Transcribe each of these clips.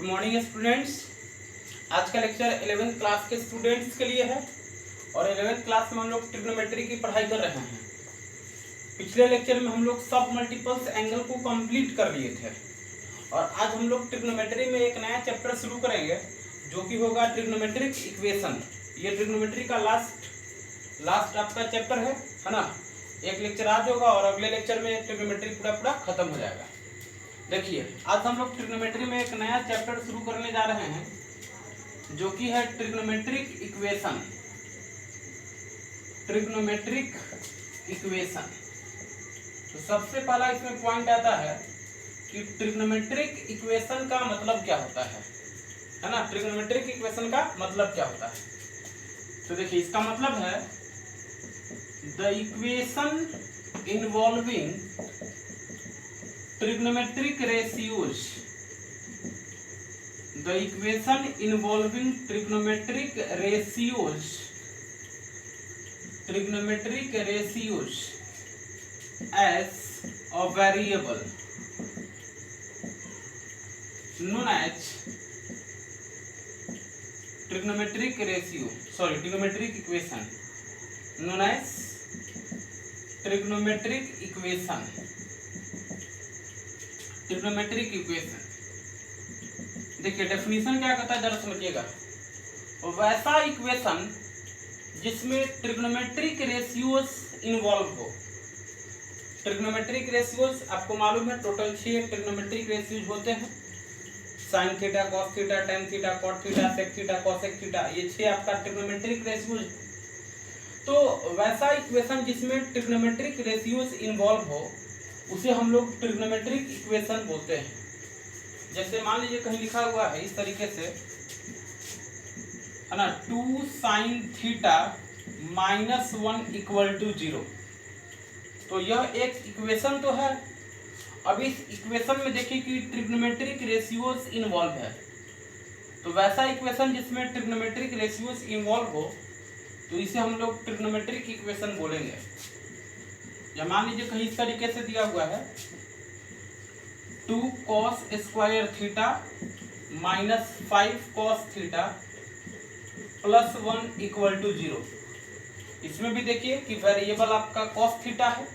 Good morning students. आज का lecture 11th class के स्टूडेंट्स के लिए है और 11th क्लास में हम लोग ट्रिग्नोमेट्री की पढ़ाई कर रहे हैं। पिछले लेक्चर में हम लोग सब मल्टीपल्स एंगल को कंप्लीट कर लिए थे और आज हम लोग ट्रिग्नोमेट्री में एक नया चैप्टर शुरू करेंगे जो कि होगा ट्रिग्नोमेट्रिक इक्वेशन। ये ट्रिग्नोमेट्री का लास्ट आपका चैप्टर है ना। एक लेक्चर आज होगा और अगले लेक्चर में ट्रिग्नोमेट्री पूरा खत्म हो जाएगा। देखिए, आज हम लोग ट्रिग्नोमेट्री में एक नया चैप्टर शुरू करने जा रहे हैं जो कि है ट्रिग्नोमेट्रिक इक्वेशन। ट्रिग्नोमेट्रिक इक्वेशन तो सबसे पहला इसमें पॉइंट आता है कि ट्रिग्नोमेट्रिक इक्वेशन का मतलब क्या होता है ना। ट्रिग्नोमेट्रिक इक्वेशन का मतलब क्या होता है, तो देखिए इसका मतलब है the equation involving trigonometric ratios, the equation involving trigonometric ratios as a variable known as trigonometric equation known as trigonometric equation। Trigonometric equation देखिए डेफिनेशन क्या कहता है जरा समझिएगा। वैसा इक्वेशन जिसमें ट्रिग्नोमेट्रिक रेशियोज इन्वॉल्व हो। ट्रिग्नोमेट्रिक रेशियोज आपको मालूम है टोटल 6 ट्रिग्नोमेट्रिक रेशियोज होते हैं। Sine theta, cos theta, tan theta, cot theta, sec theta, cosec theta, ये 6 आपका ट्रिग्नोमेट्रिक रेशियोज। तो वैसा इक्वेशन जिसमें ट्रिग्नोमेट्रिक रेशियोज इन्वॉल्व हो उसे हम लोग ट्रिग्नोमेट्रिक इक्वेशन बोलते हैं। जैसे मान लीजिए कहीं लिखा हुआ है इस तरीके से है ना, 2 साइन थीटा -1 = 0। तो यह एक इक्वेशन तो है। अब इस इक्वेशन में देखिए कि ट्रिग्नोमेट्रिक रेशियोज इन्वॉल्व है। तो वैसा इक्वेशन जिसमें ट्रिग्नोमेट्रिक रेशियोज इन्वॉल्व हो तो इसे हम लोग ट्रिग्नोमेट्रिक इक्वेशन बोलेंगे। या मान लीजिए कहीं इस तरीके से दिया हुआ है 2 cos square theta -5 cos theta +1 = 0। इसमें भी देखिए कि वेरिएबल आपका cos थीटा है,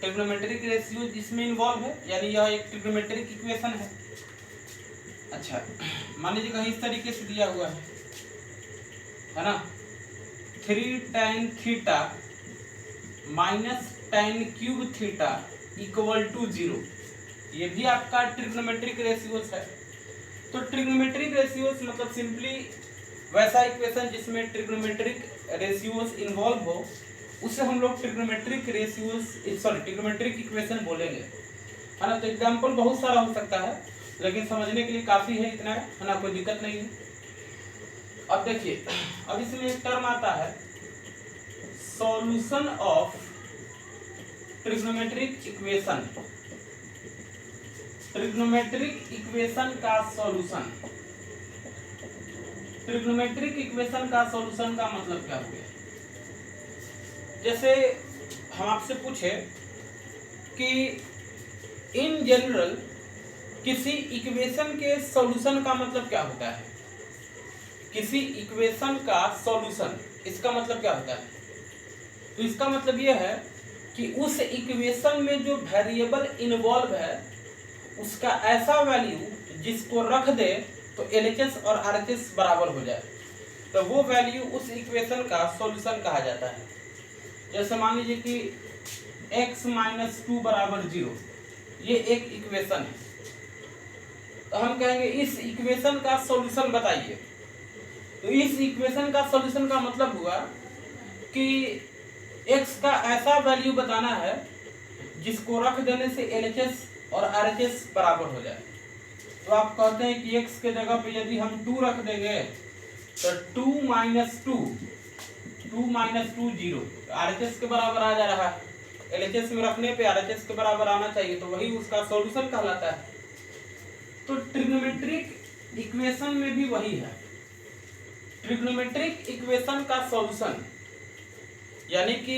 ट्रिग्नोमेट्रिक रेशियो इसमें इन्वॉल्व है, यानी यह एक ट्रिग्नोमेट्रिक इक्वेशन है। अच्छा, मान लीजिए कहीं इस तरीके से दिया हुआ है ना, 3 tan theta -tan cube theta = 0। ये भी आपका ट्रिग्नोमेट्रिक रेशियोज है। तो ट्रिग्नोमेट्रिक रेशियोज मतलब सिंपली वैसा इक्वेशन जिसमें ट्रिग्नोमेट्रिक रेशियोज इन्वॉल्व हो उसे हम लोग ट्रिग्नोमेट्रिक इक्वेशन बोलेंगे, है ना। तो एग्जांपल बहुत सारा हो सकता है लेकिन समझने के लिए काफी है, इतना है ना, कोई दिक्कत नहीं है। अब देखिए, अब इसमें एक टर्म आता है solution of trigonometric equation. Trigonometric equation का सॉल्यूशन। ट्रिग्नोमेट्रिक इक्वेशन का सॉल्यूशन का मतलब क्या हो गया। जैसे हम आपसे पूछे कि इन जनरल किसी इक्वेशन के सॉल्यूशन का मतलब क्या होता है। किसी इक्वेशन का सॉल्यूशन, इसका मतलब क्या होता है। तो इसका मतलब यह है कि उस इक्वेशन में जो वेरिएबल इन्वॉल्व है उसका ऐसा वैल्यू जिसको रख दे तो LHS और RHS बराबर हो जाए, तो वो वैल्यू उस इक्वेशन का सॉल्यूशन कहा जाता है। जैसे मान लीजिए कि x - 2 = 0, ये एक इक्वेशन है। तो हम कहेंगे इस इक्वेशन का सॉल्यूशन बताइए। तो इस इक्वेशन का सॉल्यूशन का मतलब हुआ कि x का ऐसा वैल्यू बताना है जिसको रख देने से LHS और RHS बराबर हो जाए। तो आप कहते हैं कि x के जगह पे यदि हम 2 रख देंगे तो 2 - 2 0 RHS के बराबर आ जा रहा है। LHS में रखने पे RHS के बराबर आना चाहिए, तो वही उसका सॉल्यूशन कहलाता है। तो ट्रिग्नोमेट्रिक इक्वेशन में भी वही है। ट्रिग्नोमेट्रिक इक्वेशन का सॉल्यूशन यानी कि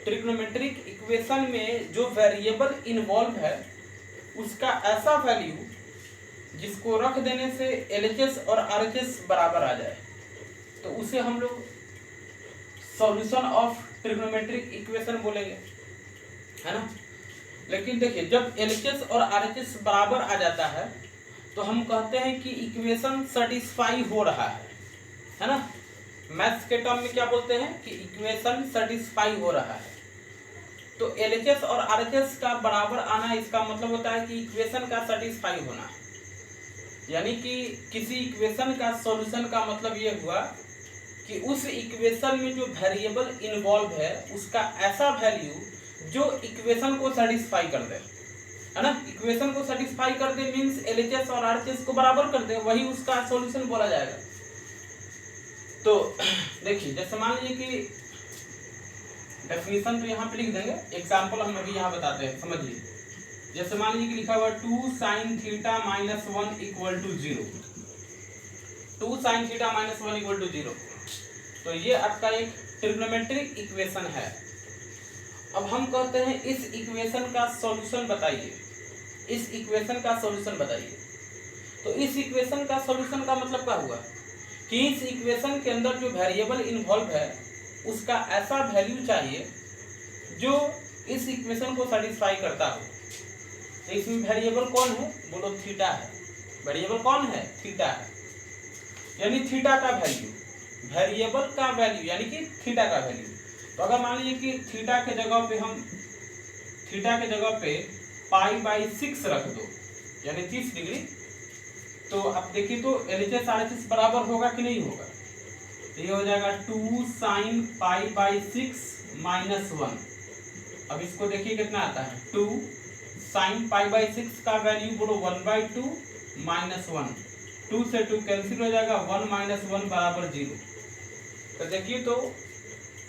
ट्रिग्नोमेट्रिक इक्वेशन में जो वेरिएबल इन्वॉल्व है उसका ऐसा वैल्यू जिसको रख देने से LHS और RHS बराबर आ जाए तो उसे हम लोग सॉल्यूशन ऑफ ट्रिग्नोमेट्रिक इक्वेशन बोलेंगे, है ना। लेकिन देखिए जब LHS और RHS बराबर आ जाता है तो हम कहते हैं कि इक्वेशन सेटिस्फाई हो रहा है ना। मैथ्स के टर्म में क्या बोलते हैं कि इक्वेशन सेटिस्फाई हो रहा है। तो LHS और RHS का बराबर आना इसका मतलब होता है कि इक्वेशन का सेटिस्फाई होना, यानी कि किसी इक्वेशन का सॉल्यूशन का मतलब ये हुआ कि उस इक्वेशन में जो वेरिएबल इन्वॉल्व है उसका ऐसा वैल्यू जो इक्वेशन को सेटिस्फाई कर दे, है ना। इक्वेशन को सेटिस्फाई कर दे मींस LHS और RHS को बराबर कर दे, वही उसका सॉल्यूशन बोला जाएगा। तो देखिए जैसे मान लीजिए कि डेफिनेशन तो यहाँ पे लिख देंगे, एग्जांपल हम अभी यहाँ बताते हैं, समझिए। जैसे मान लीजिए कि लिखा हुआ 2 sin theta minus 1 equal to 0, 2 sin theta minus 1 equal to 0। तो ये आपका एक ट्रिग्नोमेट्रिक इक्वेशन है। अब हम कहते हैं इस इक्वेशन का सॉल्यूशन बताइए, इस इक्वेशन का सॉल्यूशन बताइए। तो इस इक्वेशन का सॉल्यूशन का मतलब क्या हुआ कि इस इक्वेशन के अंदर जो वेरिएबल इन्वॉल्व है उसका ऐसा वैल्यू चाहिए जो इस इक्वेशन को सेटिस्फाई करता हो। तो इसमें वेरिएबल कौन है, बोलो थीटा है। वेरिएबल कौन है, थीटा है। यानी थीटा का वैल्यू, वेरिएबल का वैल्यू यानी कि थीटा का वैल्यू। तो अगर मान लीजिए कि थीटा के जगह पे हम थीटा के जगह पे π/6 रख दो यानी 30 डिग्री, तो अब देखिए तो LHS RHS बराबर होगा कि नहीं होगा। तो ये हो जाएगा 2 sin π/6 माइनस 1। अब इसको देखिए कितना आता है, 2 sin π/6 का वैल्यू बोलो 1/2 माइनस 1, 2 से 2 कैंसिल हो जाएगा, 1 माइनस 1 बराबर 0। तो देखिए तो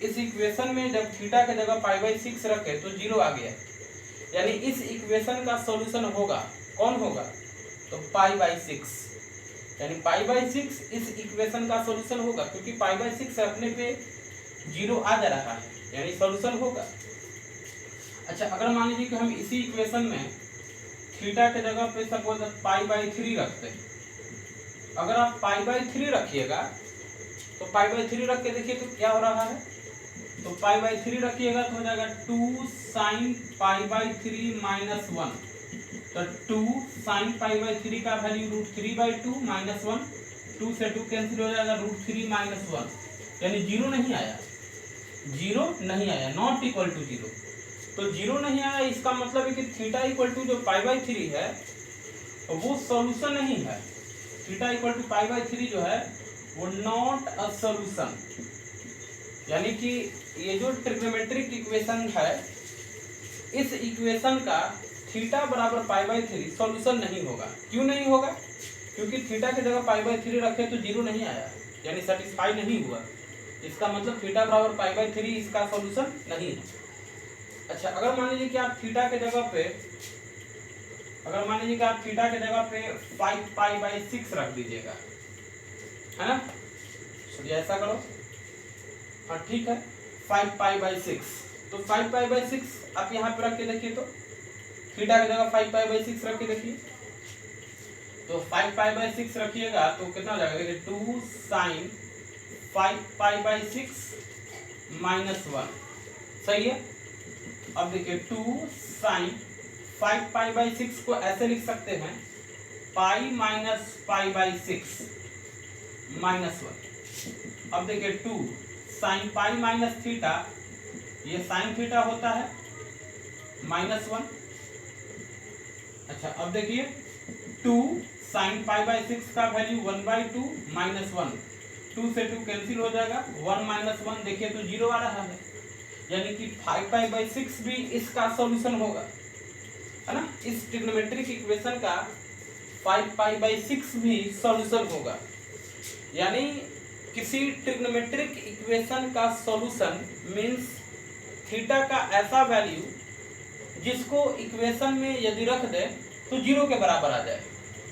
इस इक्वेशन में जब थीटा के जगह π/6 रखे तो 0 आ गया, यानी इस इक्वेशन का सॉल्यूशन होगा, कौन होगा, तो π/6, यानी π/6 इस इक्वेशन का सॉल्यूशन होगा, क्योंकि π/6 रखने पे 0 आ जा रहा है, यानी सॉल्यूशन होगा। अच्छा अगर मान लीजिए कि हम इसी इक्वेशन में थीटा के जगह पे सपोज π/3 रखते हैं, अगर आप π/3 रखिएगा तो π/3 रख के देखिए तो क्या हो रहा है, तो π/3 रखिएगा तो हो जाएगा 2 sin π/3 माइनस 1। तो 2 sin π/3 का वैल्यू √3/2 माइनस 1, 2 से 2 कैंसिल हो जाएगा, √3 माइनस 1, यानी 0 नहीं आया, 0 नहीं आया, नॉट इक्वल टू 0। तो 0 नहीं आया, इसका मतलब है कि थीटा इक्वल टू जो π/3 है वो सॉल्यूशन नहीं है। थीटा इक्वल टू π/3 जो है वो नॉट अ सॉल्यूशन, यानी कि ये जो ट्रिग्नोमेट्रिक इक्वेशन है इस इक्वेशन का थीटा बराबर π/3 सॉल्यूशन नहीं होगा। क्यों नहीं होगा, क्योंकि थीटा की जगह π/3 रखे तो 0 नहीं आया, यानी सेटिस्फाई नहीं हुआ। इसका मतलब थीटा बराबर π/3 इसका सॉल्यूशन नहीं है। अच्छा अगर मान लीजिए कि आप थीटा के जगह पे 5π/6 रख दीजिएगा, है ना। तो ऐसा करो, हाँ ठीक है, 5π/6। तो 5π/6 आप यहाँ पे रख के देखिए, तो थीटा की जगह 5π/6 रख के देखिए, तो 5π/6 रखिएगा तो कितना हो जाएगा, देखिए 2 sin 5π/6 माइनस 1, सही है। अब देखिए 2 sin 5π/6 को ऐसे लिख सकते हैं पाई माइनस π/6 माइनस 1। अब देखिए 2 sin पाई माइनस थीटा, ये साइन थीटा होता है माइनस 1। अच्छा अब देखिए 2 sin π/6 का वैल्यू 1/2 माइनस 1, 2 से 2 कैंसिल हो जाएगा, 1 माइनस 1 देखिए तो 0 आ रहा है, यानी कि 5π/6 भी इसका सॉल्यूशन होगा, है ना। इस ट्रिग्नोमेट्रिक इक्वेशन का 5π/6 भी सॉल्यूशन होगा। यानी किसी ट्रिग्नोमेट्रिक इक्वेशन का सॉल्यूशन मींस थीटा का ऐसा वैल्यू जिसको इक्वेशन में यदि रख दे तो 0 के बराबर आ जाए,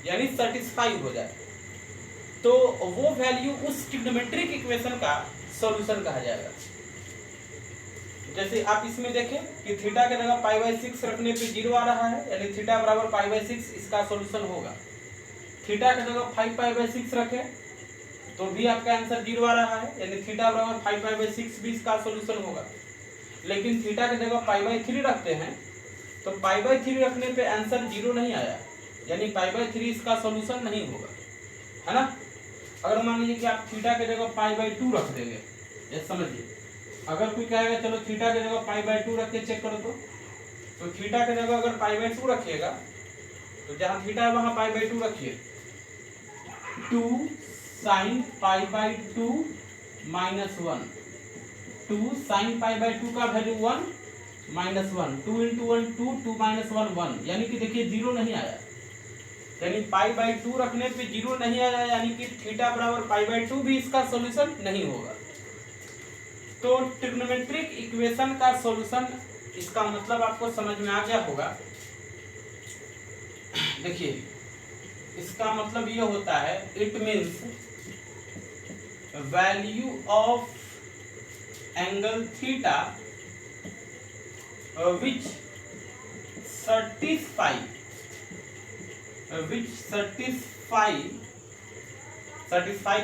यानी सेटिस्फाई हो जाए, तो वो वैल्यू उस ट्रिग्नोमेट्रिक इक्वेशन का सॉल्यूशन कहा जाएगा। जैसे आप इसमें देखें कि थीटा के जगह π/6 रखने पे 0 आ रहा है, यानी थीटा बराबर π/6 इसका सॉल्यूशन होगा। थीटा की जगह 5π/6 रखे तो भी आपका आंसर 0 आ रहा है, यानी थीटा बराबर 5π/6 भी इसका सोल्यूशन होगा। लेकिन थीटा की जगह π/3 रखते हैं तो π/3 रखने पे आंसर 0 नहीं आया, यानी π/3 इसका सोल्यूशन नहीं होगा, है ना। अगर मान लीजिए कि आप थीटा की जगह π/2 रख देंगे, ये समझिए, अगर कोई कहेगा चलो थीटा की जगह π/2 रख के चेक करो तो थीटा की जगह अगर π/2 रखिएगा तो जहाँ थीटा है वहाँ π/2 रखिए, 2 sin π/2 -1, 2 sin π/2 का वैल्यू 1 -1, 2 × 1 2, 2 -1 1, यानी कि देखिए 0 नहीं आया, यानी π/2 रखने पे 0 नहीं आया, यानी कि थीटा बराबर π/2 भी इसका सॉल्यूशन नहीं होगा। तो ट्रिग्नोमेट्रिक इक्वेशन का सॉल्यूशन, इसका मतलब आपको समझ में आ गया होगा। देखिए इसका मतलब ये होता है, it means value of angle theta which satisfy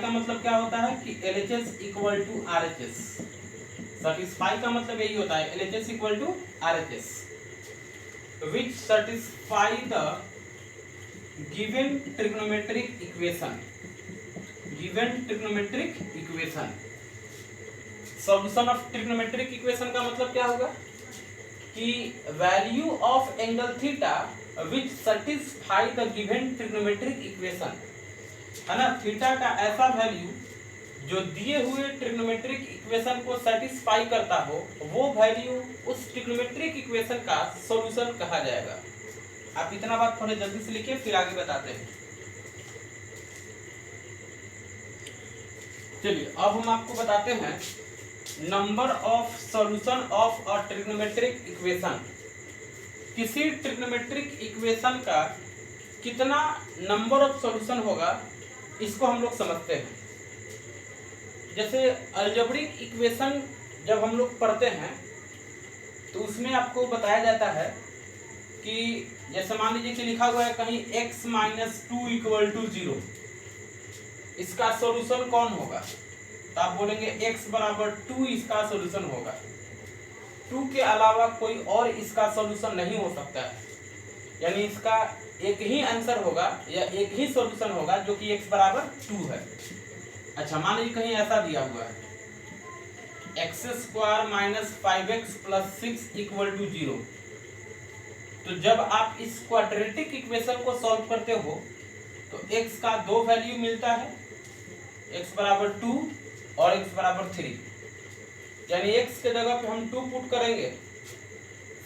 का मतलब क्या होता है कि LHS equal to RHS। Satisfy का मतलब यही होता है, LHS equal to RHS, which satisfy the given trigonometric equation। Solution of trigonometric equation का मतलब क्या होगा कि value of angle theta which satisfy the given trigonometric equation, है ना। थीटा का ऐसा वैल्यू जो दिए हुए ट्रिग्नोमेट्रिक इक्वेशन को सैटिस्फाई करता हो, वो वैल्यू उस ट्रिग्नोमेट्रिक इक्वेशन का सॉल्यूशन कहा जाएगा। आप इतना बात थोड़े जल्दी से लिखिए, फिर आगे बताते हैं। चलिए अब हम आपको बताते हैं number of solution of a trigonometric equation. किसी ट्रिग्नोमेट्रिक इक्वेशन का कितना नंबर ऑफ सॉल्यूशन होगा, इसको हम लोग समझते हैं। जैसे अलजेब्रिक इक्वेशन जब हम लोग पढ़ते हैं तो उसमें आपको बताया जाता है कि जैसे मान लीजिए कि लिखा हुआ है कहीं x - 2 = 0, इसका सॉल्यूशन कौन होगा, तो आप बोलेंगे x बराबर 2 इसका सॉल्यूशन होगा। 2 के अलावा कोई और इसका सॉल्यूशन नहीं हो सकता है, यानी इसका एक ही आंसर होगा या एक ही सॉल्यूशन होगा जो कि x बराबर 2 है। अच्छा मान लीजिए कहीं ऐसा दिया हुआ है x² - 5x + 6 = 0, तो जब आप इस क्वाड्रेटिक इक्वेशन को सॉल्व करते हो तो x का 2 वैल्यू मिलता है, x बराबर 2 और x बराबर 3, यानी x के जगह पे हम 2 पुट करेंगे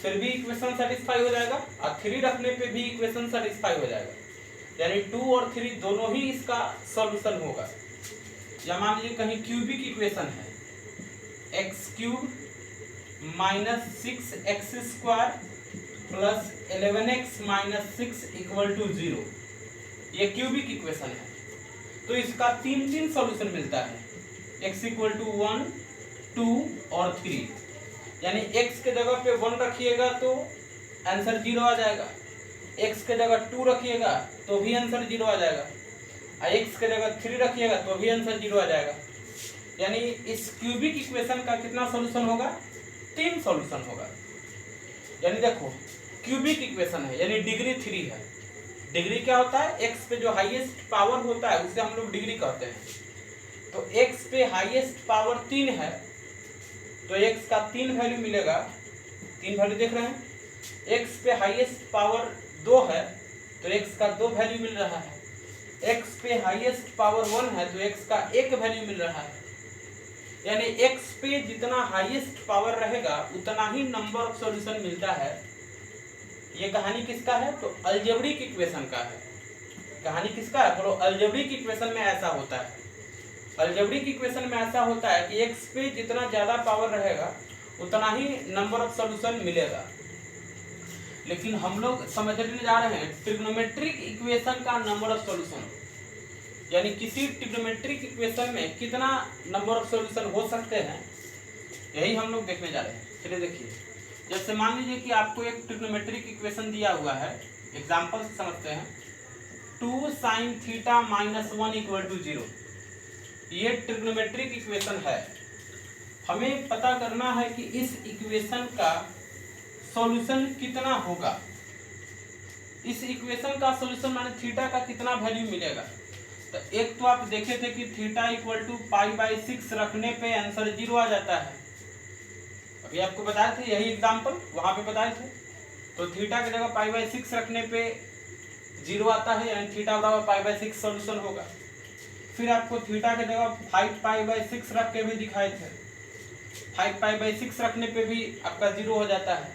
फिर भी इक्वेशन सेटिस्फाई हो जाएगा, और 3 रखने पे भी इक्वेशन सेटिस्फाई हो जाएगा, यानी 2 और 3 दोनों ही इसका सॉल्यूशन होगा। या मान लीजिए कहीं क्यूबिक इक्वेशन है, x³ - 6x² + 11x - 6 = 0, ये क्यूबिक इक्वेशन है। तो इसका 3 सॉल्यूशन मिलता है, x = 1, 2 और 3, यानी x के जगह पे 1 रखिएगा तो आंसर 0 आ जाएगा, x के जगह 2 रखिएगा तो भी आंसर 0 आ जाएगा, और x के जगह 3 रखिएगा तो भी आंसर 0 आ जाएगा। यानी इस क्यूबिक इक्वेशन का कितना सॉल्यूशन होगा, 3 सॉल्यूशन होगा। यानी देखो क्यूबिक इक्वेशन है यानी डिग्री 3 है। डिग्री क्या होता है, x पे जो हाईएस्ट पावर होता है उसे हम लोग डिग्री कहते हैं। तो x पे हाईएस्ट पावर 3 है तो x का 3 वैल्यू मिलेगा, 3 वैल्यू देख रहे हैं। x पे हाईएस्ट पावर 2 है तो x का 2 वैल्यू मिल रहा है। x पे हाईएस्ट पावर 1 है तो x का 1 वैल्यू मिल रहा है। यानी x पे जितना हाईएस्ट पावर रहेगा उतना ही नंबर ऑफ सॉल्यूशन मिलता है। ये कहानी किसका है, तो अलजेब्रिक इक्वेशन का है। कहानी किसका है, बोलो अलजेब्रिक इक्वेशन में ऐसा होता है। अलजेब्रिक इक्वेशन में ऐसा होता है कि x पे जितना ज्यादा पावर रहेगा उतना ही नंबर ऑफ सॉल्यूशन मिलेगा। लेकिन हम लोग समझने जा रहे हैं ट्रिग्नोमेट्रिक इक्वेशन का नंबर ऑफ सॉल्यूशन, यानी किसी ट्रिग्नोमेट्रिक इक्वेशन में कितना नंबर ऑफ सॉल्यूशन हो सकते हैं, यही हम लोग देखने जा रहे हैं। चलिए देखिए, जैसे मान लीजिए कि आपको एक ट्रिग्नोमेट्रिक इक्वेशन दिया हुआ है, एग्जांपल से समझते हैं। 2 sin theta minus 1 equal to 0। ये ट्रिग्नोमेट्रिक इक्वेशन है। हमें पता करना है कि इस इक्वेशन का सॉल्यूशन कितना होगा। इस इक्वेशन का सॉल्यूशन माने थीटा का कितना वैल्यू मिलेगा। तो एक तो आप देखे थे कि थीटा इक्वल टू π/6 रखने पे आंसर 0 आ जाता है। अभी आपको बताए थे यही एग्जांपल वहां पे बताए थे। तो थीटा की जगह π/6 रखने पे 0 आता है, यानी थीटा बराबर π/6 सॉल्यूशन होगा। फिर आपको थीटा की जगह 5π/6 रख के भी दिखाए थे। 5π/6 रखने पे भी आपका 0 हो जाता है।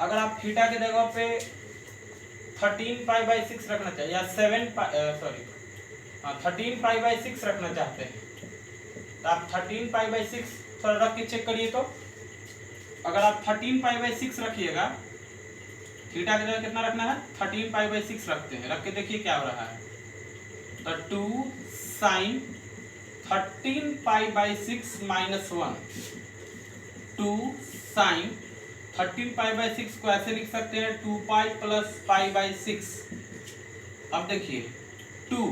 अगर आप थीटा की जगह पे 13π/6 रखना चाहिए या 13π/6 रखना चाहते हैं तो आप 13π/6 थोड़ा रख के चेक करिए। तो अगर आप 13π/6 रखिएगा, थीटा की जगह कितना रखना है 13π/6 रखते हैं, रख के देखिए क्या हो रहा है। तो 2 sin 13π/6 माइनस 1, 2 sin 13π/6 को ऐसे लिख सकते हैं 2π प्लस π/6। अब देखिए 2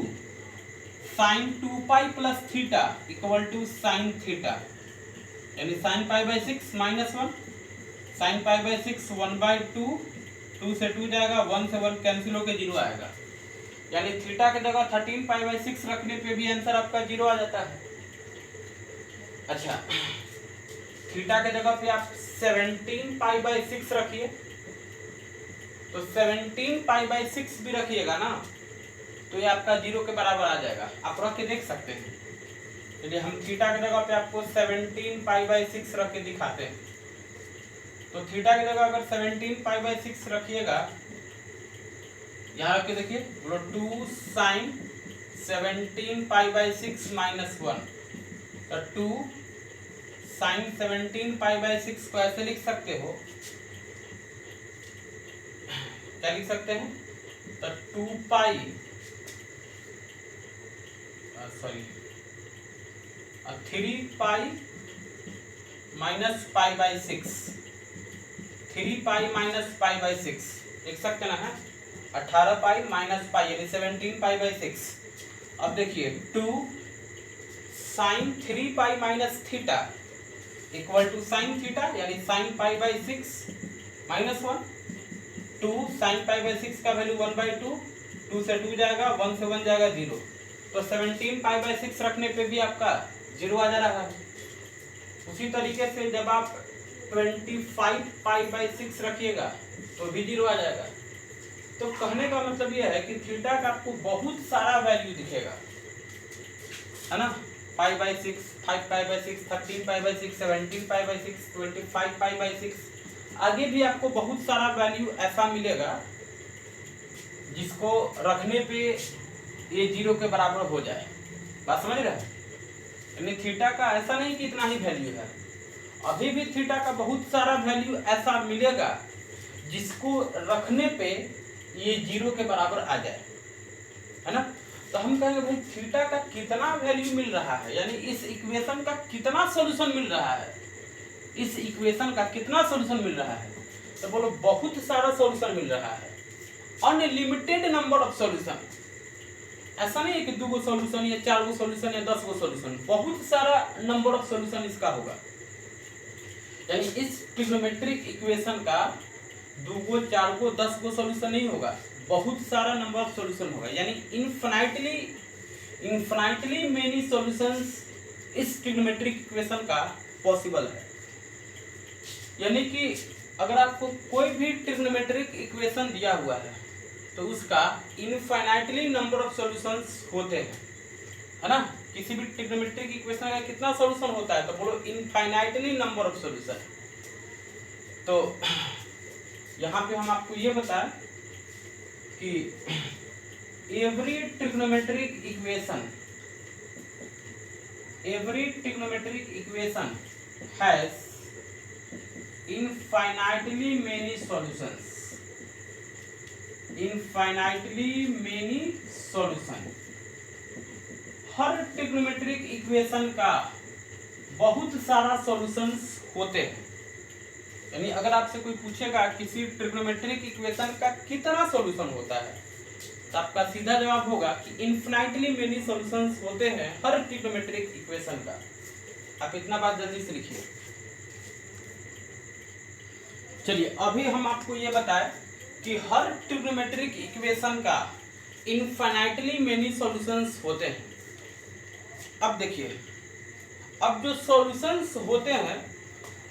sin 2π plus theta equal to sin theta, यानी sin π/6 माइनस 1, sin π/6 1/2, 2 से 2 जाएगा, 1 से 1 कैंसिल होकर 0 आएगा। यानी थीटा की जगह 13π/6 रखने पे भी आंसर आपका 0 आ जाता है। अच्छा, थीटा के जगह पे आप 17π/6 रखिए, तो 17π/6 भी रखिएगा ना तो ये आपका 0 के बराबर आ जाएगा। आप रख के देख सकते हैं। चलिए हम थीटा की जगह पे आपको 17π/6 रख के दिखाते हैं। तो थीटा की जगह अगर 17π/6 रखिएगा, यहाँ रख के देखिए, बोलो 2 sin 17π/6 माइनस 1, तो 2 sin 17π/6 को ऐसे लिख सकते हो, क्या लिख सकते हैं, तो 2π सॉरी 3π माइनस π/6, 3π माइनस π/6 लिख सकते ना है, 18π माइनस π यानी 17π/6। अब देखिए 2 sin 3π minus theta equal to sin theta यानी sin π/6 माइनस 1, 2 sin π/6 का वैल्यू 1/2, 2 से 2 जाएगा, 1 से 1 जाएगा 0। तो 17π/6 रखने पे भी आपका 0 आ जा रहा है। उसी तरीके से जब आप 25π/6 रखिएगा तो भी 0 आ जाएगा। तो कहने का मतलब यह है कि थीटा का आपको बहुत सारा वैल्यू दिखेगा, है ना, π/6, 5π/6, 13π/6, 17π/6, 25π/6, आगे भी आपको बहुत सारा वैल्यू ऐसा मिलेगा जिसको रखने पे ये 0 के बराबर हो जाए। बात समझ रहे हैं? यानी थीटा का ऐसा नहीं कि इतना ही वैल्यू है, अभी भी थीटा का बहुत सारा वैल्यू ऐसा मिलेगा जिसको रखने पे ये 0 के बराबर आ जाए, है ना। तो हम कहेंगे भाई थीटा का कितना वैल्यू मिल रहा है, यानी इस इक्वेशन का कितना सॉल्यूशन मिल रहा है, इस इक्वेशन का कितना सॉल्यूशन मिल रहा है। तो बोलो बहुत सारा सॉल्यूशन मिल रहा है, अनलिमिटेड नंबर ऑफ सॉल्यूशन। ऐसा नहीं है कि 2 गो सॉल्यूशन या 4 गो सॉल्यूशन या 10 गो सॉल्यूशन, बहुत सारा नंबर ऑफ सॉल्यूशन इसका होगा। यानी इस ट्रिग्नोमेट्रिक इक्वेशन का 2 गो 4 गो 10 गो सॉल्यूशन नहीं होगा, बहुत सारा नंबर ऑफ सॉल्यूशन होगा। यानी इनफाइनाइटली मेनी सॉल्यूशंस इस ट्रिग्नोमेट्रिक इक्वेशन का पॉसिबल है। यानी कि अगर आपको कोई भी ट्रिग्नोमेट्रिक इक्वेशन दिया हुआ है तो उसका इनफाइनाइटली नंबर ऑफ सॉल्यूशंस होते हैं, है ना। किसी भी ट्रिग्नोमेट्रिक इक्वेशन का कितना सॉल्यूशन होता है, तो बोलो इनफाइनाइटली नंबर ऑफ सॉल्यूशन। तो यहाँ पे हम आपको ये बताएं कि every trigonometric equation has infinitely many solutions, her trigonometric equation का बहुत सारा सॉल्यूशंस होते हैं। यानी अगर आपसे कोई पूछेगा किसी ट्रिग्नोमेट्रिक इक्वेशन का कितना सॉल्यूशन होता है, तो आपका सीधा जवाब होगा कि इन्फिनाइटली मेनी सॉल्यूशंस होते हैं हर ट्रिग्नोमेट्रिक इक्वेशन का। आप इतना बात जल्दी से लिखिए। चलिए अभी हम आपको ये बताएं कि हर ट्रिग्नोमेट्रिक इक्वेशन का इन्फिनाइटली मेनी सॉल्यूशंस होते हैं। अब देखिए, अब जो सॉल्यूशंस होते हैं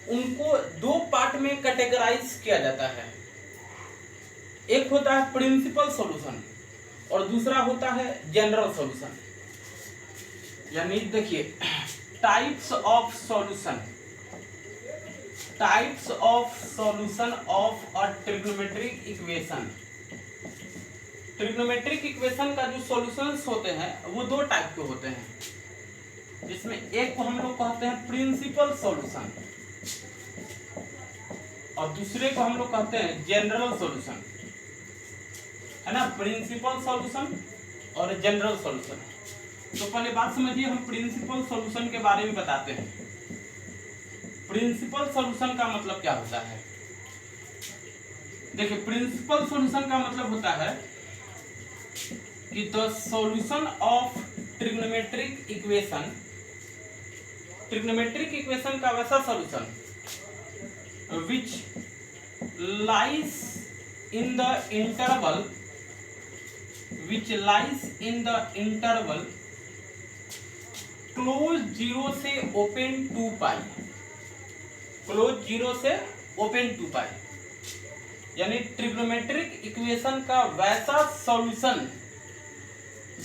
उनको दो पार्ट में कैटेगराइज किया जाता है। एक होता है प्रिंसिपल सॉल्यूशन और दूसरा होता है जनरल सॉल्यूशन। यानी देखिए, types of solution of a trigonometric equation. Trigonometric equation का जो सॉल्यूशंस होते हैं वो दो टाइप के होते हैं, जिसमें एक को हम लोग कहते हैं प्रिंसिपल सॉल्यूशन और दूसरे को हम लोग कहते हैं जनरल सॉल्यूशन, है ना। प्रिंसिपल सॉल्यूशन और जनरल सॉल्यूशन। तो पहले बात समझिए, हम प्रिंसिपल सॉल्यूशन के बारे में बताते हैं। प्रिंसिपल सॉल्यूशन का मतलब क्या होता है? देखिए, प्रिंसिपल सॉल्यूशन का मतलब होता है कि the solution of trigonometric equation, trigonometric equation का वैसा solution which lies in the interval close zero से ओपन 2 पाई, क्लोज जीरो से ओपन 2 पाई। यानी ट्रिग्नोमेट्रिक इक्वेशन का वैसा सॉल्यूशन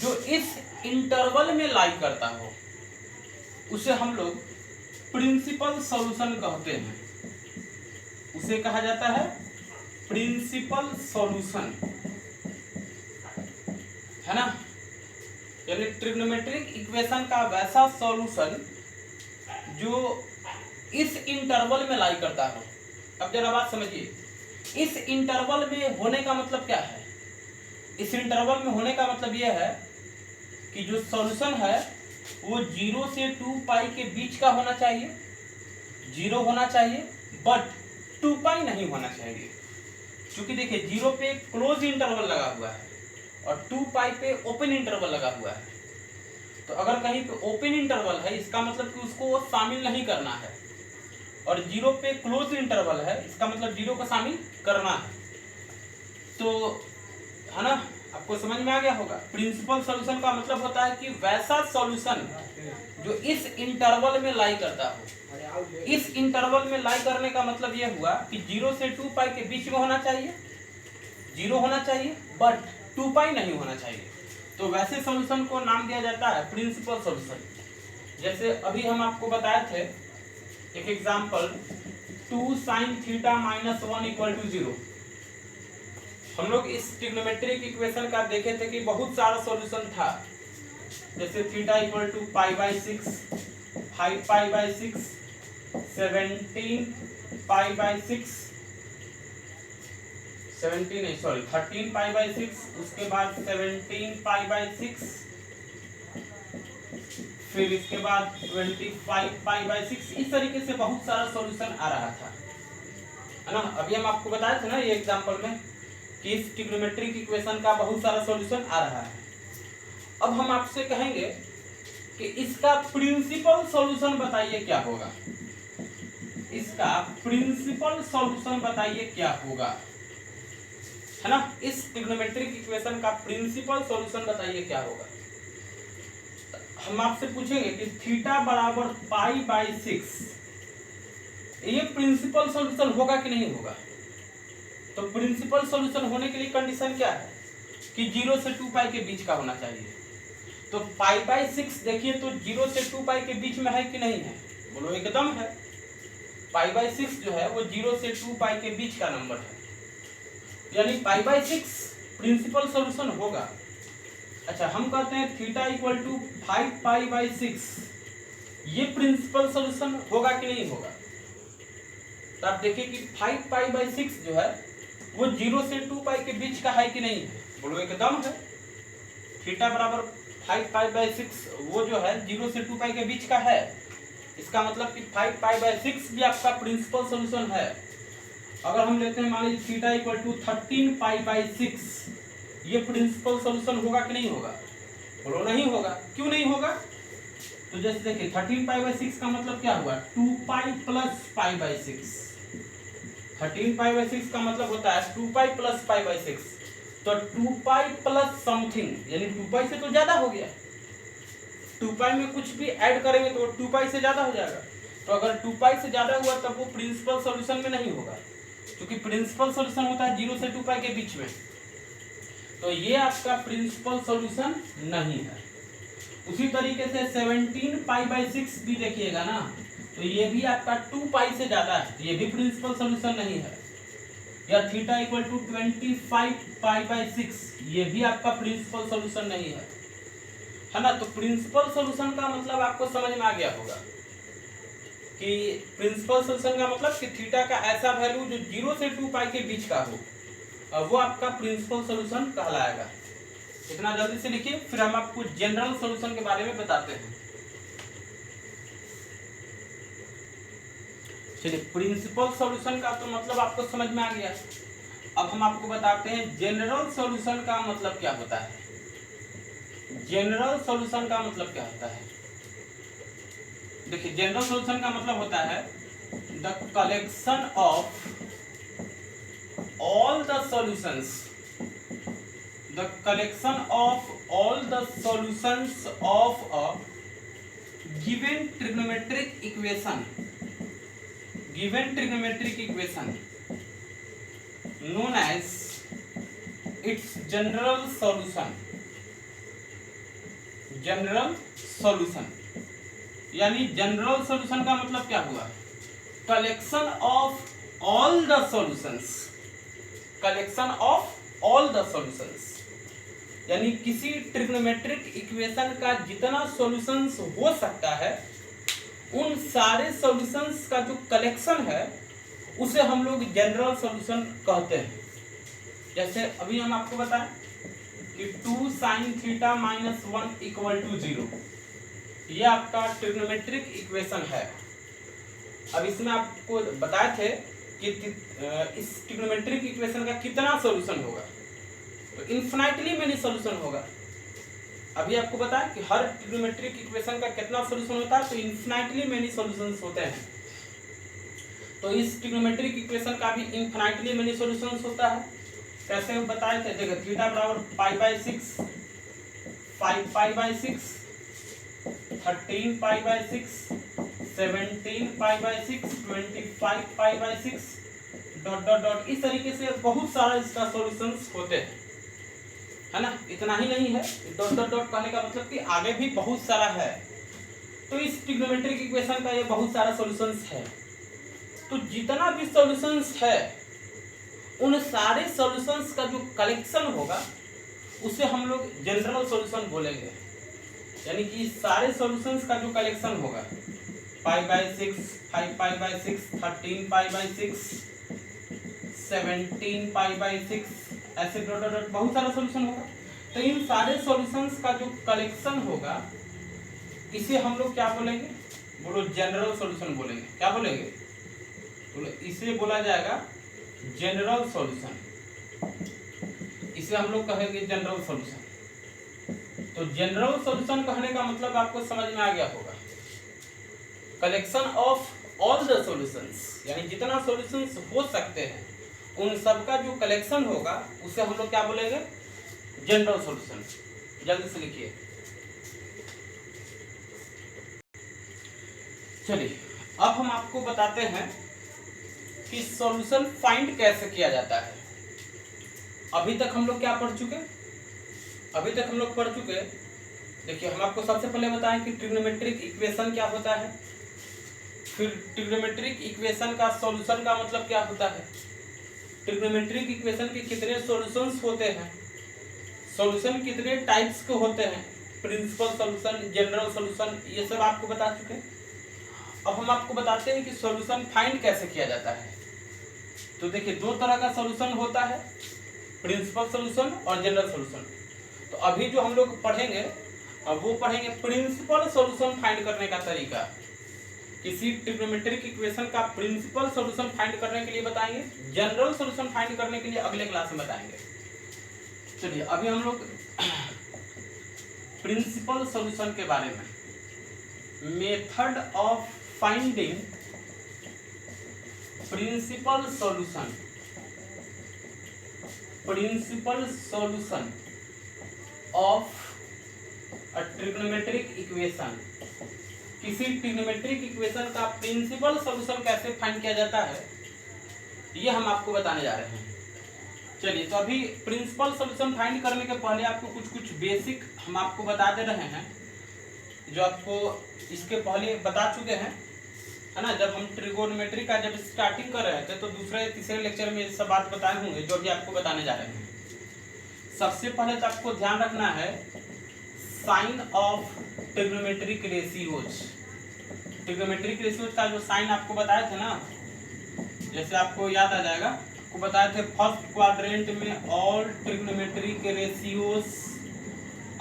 जो इस इंटरवल में लाई करता हो उसे हम लोग प्रिंसिपल सॉल्यूशन कहते हैं। उसे कहा जाता है प्रिंसिपल सॉल्यूशन, है ना। यानी ट्रिग्नोमेट्रिक इक्वेशन का वैसा सॉल्यूशन जो इस इंटरवल में लाई करता हो। अब जरा बात समझिए, इस इंटरवल में होने का मतलब क्या है? इस इंटरवल में होने का मतलब यह है कि जो सॉल्यूशन है वो 0 से 2 पाई के बीच का होना चाहिए, 0 होना चाहिए, बट 2 पाई नहीं होना चाहिए। क्योंकि देखिए, 0 पे क्लोज इंटरवल लगा हुआ है और 2 पाई पे ओपन इंटरवल लगा हुआ है। तो अगर कहीं पे ओपन इंटरवल है इसका मतलब कि उसको वो शामिल नहीं करना है, और 0 पे क्लोज इंटरवल है इसका मतलब 0 को शामिल करना है। तो है ना, आपको समझ में आ गया होगा। प्रिंसिपल सॉल्यूशन का मतलब होता है कि वैसा सॉल्यूशन जो इस इंटरवल में लाई करता हो। इस इंटरवल में लाई करने का मतलब यह हुआ कि 0 से 2 पाई के बीच में होना चाहिए, 0 होना चाहिए, बट 2 पाई नहीं होना चाहिए। तो वैसे सॉल्यूशन को नाम दिया जाता है प्रिंसिपल सॉल्यूशन। जैसे अभी हम आपको बताए थे एक एग्जांपल, 2 sin थीटा -1 = 0। हम लोग इस ट्रिग्नोमेट्रिक इक्वेशन का देखे थे कि बहुत सारा सॉल्यूशन था। जैसे थीटा = π/6, 5π/6, 13π/6, 13π/6, उसके बाद 17π/6, फिर इसके बाद 25π/6। इस तरीके से बहुत सारा सॉल्यूशन आ रहा था, है ना। अभी हम आपको बताए थे ना ये एग्जांपल में कि इस ट्रिग्नोमेट्रिक इक्वेशन का बहुत सारा सॉल्यूशन आ रहा है। अब हम आपसे कहेंगे कि इसका प्रिंसिपल सॉल्यूशन बताइए क्या होगा। इसका प्रिंसिपल सॉल्यूशन बताइए क्या होगा, है ना। इस ट्रिग्नोमेट्रिक इक्वेशन का प्रिंसिपल सॉल्यूशन बताइए क्या होगा। हम आपसे पूछेंगे कि थीटा बराबर π/6, ये प्रिंसिपल सॉल्यूशन होगा कि नहीं होगा। तो प्रिंसिपल सॉल्यूशन होने के लिए कंडीशन क्या है कि 0 से 2 पाई के बीच का होना चाहिए। तो π/6 देखिए तो 0 से 2 पाई के बीच में है कि नहीं है? बोलो एकदम है। π/6 जो है वो 0 से 2 पाई के बीच का नंबर है, यानी π/6 प्रिंसिपल सॉल्यूशन होगा। अच्छा, हम कहते हैं थीटा = 5π/6, ये प्रिंसिपल सॉल्यूशन होगा कि नहीं होगा। तो आप देखिए कि 5π/6 जो है वो 0 से 2 पाई के बीच का है कि नहीं है। बोलो एकदम है। थीटा बराबर 5π/6 वो जो है 0 से 2 पाई के बीच का है, इसका मतलब कि 5π/6 भी आपका प्रिंसिपल सॉल्यूशन है। अगर हम लेते हैं मान लीजिए थीटा = 13π/6, ये प्रिंसिपल सॉल्यूशन होगा कि नहीं होगा? बोलो नहीं होगा। क्यों नहीं होगा? तो जैसे देखिए 13 पाई बाई 6 का मतलब क्या हुआ? 2 pi plus pi by 6। 13 pi by 6 का मतलब होता है 2 पाई प्लस पाई बाई 6। तो 2 पाई प्लस समथिंग यानी 2 पाई से तो ज्यादा हो गया। 2 पाई में कुछ भी ऐड करेंगे तो 2 पाई से ज्यादा हो जाएगा। तो अगर 2 पाई से ज्यादा हुआ तब वो प्रिंसिपल सॉल्यूशन में नहीं होगा, क्योंकि प्रिंसिपल सॉल्यूशन होता है 0 से 2 पाई के बीच में। तो ये आपका प्रिंसिपल सॉल्यूशन नहीं है। उसी तरीके से 17 पाई बाई 6 भी देखिएगा ना, तो ये भी आपका 2 पाई से ज्यादा है, तो ये भी प्रिंसिपल सॉल्यूशन नहीं है। या theta equal to 25 pi by 6, ये भी आपका प्रिंसिपल सॉल्यूशन नहीं है ना। तो प्रिंसिपल सॉल्यूशन का मतलब आपको समझ में आ गया होगा कि प्रिंसिपल सॉल्यूशन का मतलब कि थीटा का ऐसा वैल्यू जो 0 से 2 पाई के बीच का हो, वो आपका प्रिंसिपल सॉल्यूशन कहलाएगा। इतना जल्दी से लिखिए, फिर हम आपको जनरल सॉल्यूशन के बारे में बताते हैं। चलिए, प्रिंसिपल सॉल्यूशन का तो मतलब आपको समझ में आ गया। अब हम आपको बताते हैं जनरल सॉल्यूशन का मतलब क्या होता है। जनरल सॉल्यूशन का मतलब क्या होता है? देखिए, जनरल सॉल्यूशन का मतलब होता है the collection of all the solutions, the collection of all the solutions of a given trigonometric equation known as its general solution। General solution यानी जनरल सॉल्यूशन का मतलब क्या हुआ? Collection of all the solutions, collection of all the solutions यानी किसी trigonometric equation का जितना solutions हो सकता है उन सारे सॉल्यूशंस का जो कलेक्शन है उसे हम लोग जनरल सॉल्यूशन कहते हैं। जैसे अभी हम आपको बताएं कि 2 sin theta minus 1 equal to 0, यह आपका ट्रिग्नोमेट्रिक इक्वेशन है। अब इसमें आपको बताए थे कि इस ट्रिग्नोमेट्रिक इक्वेशन का कितना सॉल्यूशन होगा, तो इन्फिनिटली मेनी सॉल्यूशन होगा। अभी आपको बताया कि हर ट्रिग्नोमेट्रिक इक्वेशन का कितना सॉल्यूशन होता है, तो इन्फिनिटली मेनी सॉल्यूशंस होते हैं। तो इस ट्रिग्नोमेट्रिक इक्वेशन का भी इन्फिनिटली मेनी सॉल्यूशंस होता है। कैसे हम बताए थे? देखो, थीटा बराबर पाई by 6, 5 pi by 6, 13 pi by 6, 17 pi by 6, 25 pi by 6 dot dot dot, इस तरीके से बहुत सारा इसका सॉल्यूशंस होते हैं, है ना। इतना ही नहीं है, डॉट डॉट डॉट कहने का मतलब कि आगे भी बहुत सारा है। तो इस ट्रिग्नोमेट्रिक इक्वेशन का ये बहुत सारा सॉल्यूशंस है। तो जितना भी सॉल्यूशंस है उन सारे सॉल्यूशंस का जो कलेक्शन होगा उसे हम लोग जनरल सॉल्यूशन बोलेंगे। यानी कि सारे सॉल्यूशंस का जो कलेक्शन होगा, पाई by 6, 5 pi by 6, 13 pi by 6, 17 pi by 6, ऐसे डॉट डॉट डॉट बहुत सारा सॉल्यूशन होगा। तो इन सारे सॉल्यूशंस का जो कलेक्शन होगा इसे हम लोग क्या बोलेंगे? बोलो, जनरल सॉल्यूशन बोलेंगे। क्या बोलेंगे? बोलो, इसे बोला जाएगा जनरल सॉल्यूशन। इसे हम लोग कहेंगे जनरल सॉल्यूशन। तो जनरल सॉल्यूशन कहने का मतलब आपको समझ में आ गया होगा। Collection of all the solutions यानी जितना सॉल्यूशंस हो सकते हैं उन सब का जो कलेक्शन होगा उसे हम लोग क्या बोलेंगे? General solution. जल्दी से लिखिए। चलिए, अब हम आपको बताते हैं कि सॉल्यूशन फाइंड कैसे किया जाता है। अभी तक हम लोग क्या पढ़ चुके? देखिए, हम आपको सबसे पहले बताएं कि ट्रिग्नोमेट्रिक इक्वेशन क्या होता है, फिर ट्रिग्नोमेट्रिक इक्वेशन का सॉल्यूशन का मतलब क्या होता है, ट्रिग्नोमेट्रिक इक्वेशन के कितने सॉल्यूशंस होते हैं, सॉल्यूशन कितने टाइप्स के होते हैं, प्रिंसिपल सॉल्यूशन, जनरल सॉल्यूशन, ये सब आपको बता चुके। अब हम आपको बताते हैं कि सॉल्यूशन फाइंड कैसे किया जाता है। तो देखिए, दो तरह का सॉल्यूशन होता है, प्रिंसिपल सॉल्यूशन और जनरल सॉल्यूशन। तो अभी जो हम लोग पढ़ेंगे अब वो पढ़ेंगे प्रिंसिपल सॉल्यूशन फाइंड करने का तरीका। किसी ट्रिग्नोमेट्रिक इक्वेशन का प्रिंसिपल सॉल्यूशन फाइंड करने के लिए बताएंगे, जनरल सॉल्यूशन फाइंड करने के लिए अगले क्लास में बताएंगे। चलिए अभी हम लोग प्रिंसिपल सॉल्यूशन के बारे में, method of finding principal solution, principal solution of a trigonometric equation, किसी ट्रिग्नोमेट्रिक इक्वेशन का प्रिंसिपल सॉल्यूशन कैसे फाइंड किया जाता है, ये हम आपको बताने जा रहे हैं। चलिए तो अभी प्रिंसिपल सॉल्यूशन फाइंड करने के पहले आपको कुछ बेसिक हम आपको बता दे रहे हैं, जो आपको इसके पहले बता चुके हैं, है ना। जब हम ट्रिगोनोमेट्री का जब स्टार्टिंग कर रहे थे तो दूसरे तीसरे लेक्चर में ये सब बात बताए होंगे जो भी आपको बताने जा रहे हैं। सबसे पहले तो आपको ध्यान रखना है sign of trigonometric ratios. Trigonometric ratios का जो साइन आपको बताए थे ना, जैसे आपको याद आ जाएगा, आपको बताए थे फर्स्ट क्वाड्रेंट में all trigonometric ratios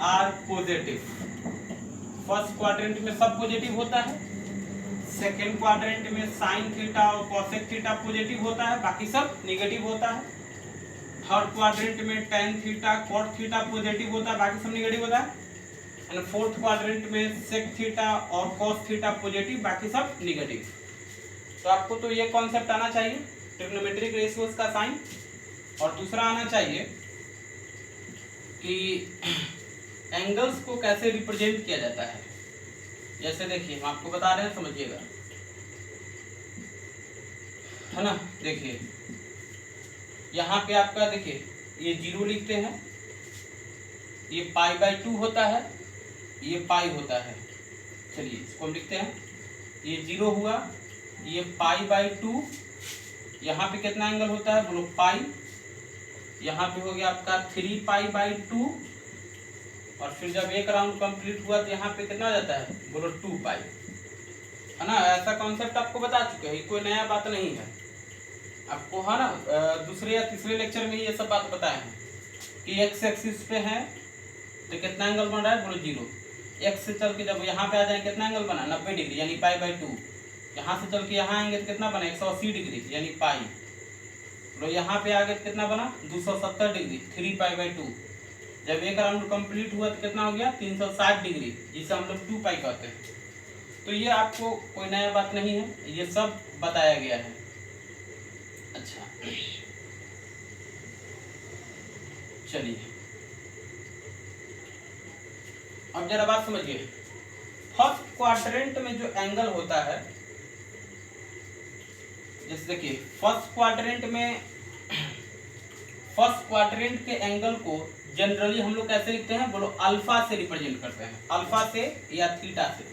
are positive. First quadrant में सब पॉजिटिव होता है, सेकेंड क्वाड्रेंट में साइन थीटा और कोसेक थीटा पॉजिटिव होता है, बाकी सब निगेटिव होता है। थर्ड क्वाड्रेंट में tan theta cot theta positive होता है, बाकी सब निगेटिव होता है। एंड फोर्थ क्वाड्रेंट में सेक थीटा और कॉस थीटा पॉजिटिव, बाकी सब निगेटिव। तो आपको तो ये कॉन्सेप्ट आना चाहिए ट्रिग्नोमेट्रिक रेशियोज का साइन, और दूसरा आना चाहिए कि एंगल्स को कैसे रिप्रेजेंट किया जाता है। जैसे देखिए हम आपको बता रहे हैं, समझिएगा, है ना। देखिए यहाँ पे आपका देखिए ये 0 लिखते हैं, ये π/2 होता है, ये पाई होता है। चलिए इसको हम लिखते हैं, ये 0 हुआ, ये π/2, यहाँ पे कितना एंगल होता है बोलो पाई, यहाँ पे हो गया आपका 3π/2, और फिर जब एक राउंड कंप्लीट हुआ तो यहाँ पे कितना हो जाता है बोलो 2π, है ना। ऐसा कॉन्सेप्ट आपको बता चुके हैं, कोई नया बात नहीं है आपको, है ना। दूसरे या तीसरे लेक्चर में ये सब बात बताए हैं कि एक्स एक्सिस पे है तो कितना एंगल बन रहा है बोलो 0। एक्स से चल के जब यहाँ पे आ जाए कितना एंगल बना 90 डिग्री यानी π/2। यहाँ से चल के यहाँ आएंगे तो कितना बना 180 डिग्री यानी पाई। तो यहाँ पे आ गए तो कितना बना 270 डिग्री 3π/2। जब एक राउंड कंप्लीट हुआ तो कितना हो गया 360 डिग्री, जिसे हम लोग 2π कहते हैं। तो ये आपको कोई नया बात नहीं है, ये सब बताया गया है। अच्छा चलिए अब जरा बात समझिए। फर्स्ट क्वाड्रेंट में जो एंगल होता है, जैसे देखिए फर्स्ट क्वाड्रेंट के एंगल को जनरली हम लोग कैसे लिखते हैं बोलो अल्फा से रिप्रेजेंट करते हैं, अल्फा से या थीटा से।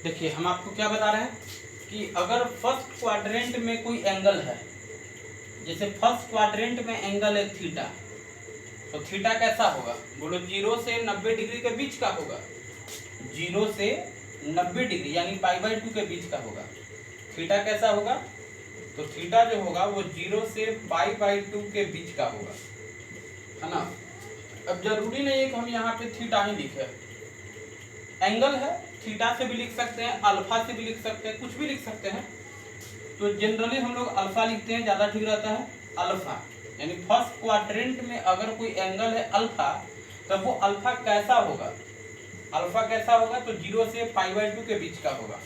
देखिए हम आपको क्या बता रहे हैं कि अगर फर्स्ट क्वाड्रेंट में कोई एंगल है, जैसे फर्स्ट क्वाड्रेंट में एंगल है थीटा, तो थीटा कैसा होगा बोलो 0 से 90 डिग्री के बीच का होगा, 0 से 90 डिग्री यानी π/2 के बीच का होगा। थीटा कैसा होगा, तो थीटा जो होगा वो 0 से π/2 के बीच का होगा, है ना। अब जरूरी नहीं है कि हम यहाँ पे थीटा ही लिखे, एंगल है थीटा से भी लिख सकते हैं, अल्फा से भी लिख सकते हैं, कुछ भी लिख सकते हैं। तो जनरली हम लोग अल्फा लिखते हैं, ज़्यादा ठीक रहता है अल्फा। यानी फर्स्ट क्वाड्रेंट में अगर कोई एंगल है अल्फा, तब वो अल्फा कैसा होगा, अल्फा कैसा होगा तो 0 से π/2 के बीच का होगा।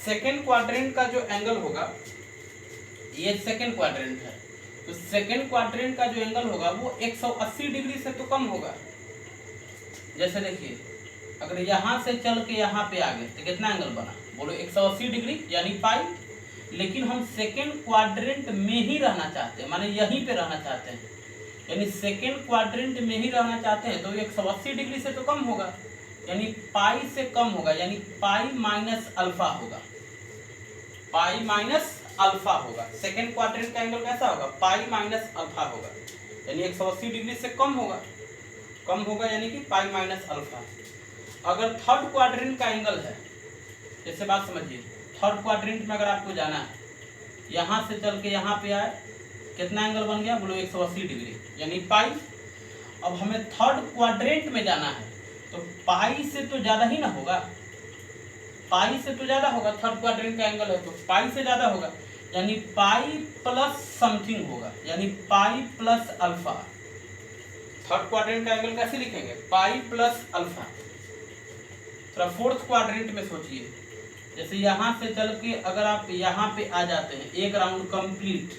सेकेंड क्वाड्रेंट का जो एंगल होगा, ये सेकेंड क्वाड्रेंट है, तो सेकेंड क्वाड्रेंट का जो एंगल होगा वो 180 डिग्री से तो कम होगा। जैसे देखिए अगर यहाँ से चल के यहाँ पे आ गए तो कितना एंगल बना बोलो 180 डिग्री यानी पाई। लेकिन हम सेकेंड क्वाड्रेंट में ही रहना चाहते हैं, माने यहीं पे रहना चाहते हैं, यानी सेकेंड क्वाड्रेंट में ही रहना चाहते हैं, तो 180 डिग्री से तो कम होगा, यानी पाई से कम होगा, यानी पाई माइनस अल्फा होगा, पाई माइनस अल्फा होगा। सेकेंड क्वाड्रेंट का एंगल कैसा होगा पाई माइनस अल्फा होगा, यानी 180 डिग्री से कम होगा यानी कि पाई माइनस अल्फा। अगर थर्ड क्वाड्रेंट का एंगल है, जैसे बात समझिए, थर्ड क्वाड्रेंट में अगर आपको जाना है, यहाँ से चल के यहाँ पे आए, कितना एंगल बन गया बोलो 180 डिग्री यानी पाई। अब हमें थर्ड क्वाड्रेंट में जाना है तो पाई से तो ज़्यादा ही ना होगा, पाई से तो ज़्यादा होगा, थर्ड क्वाड्रेंट का एंगल है तो पाई से ज़्यादा होगा, यानी पाई प्लस समथिंग होगा, यानी पाई प्लस अल्फा। थर्ड क्वाड्रेंट का एंगल कैसे लिखेंगे? पाई प्लस अल्फा। थोड़ा फोर्थ क्वाड्रेंट में सोचिए, जैसे यहाँ से चल के अगर आप यहाँ पे आ जाते हैं एक राउंड कंप्लीट,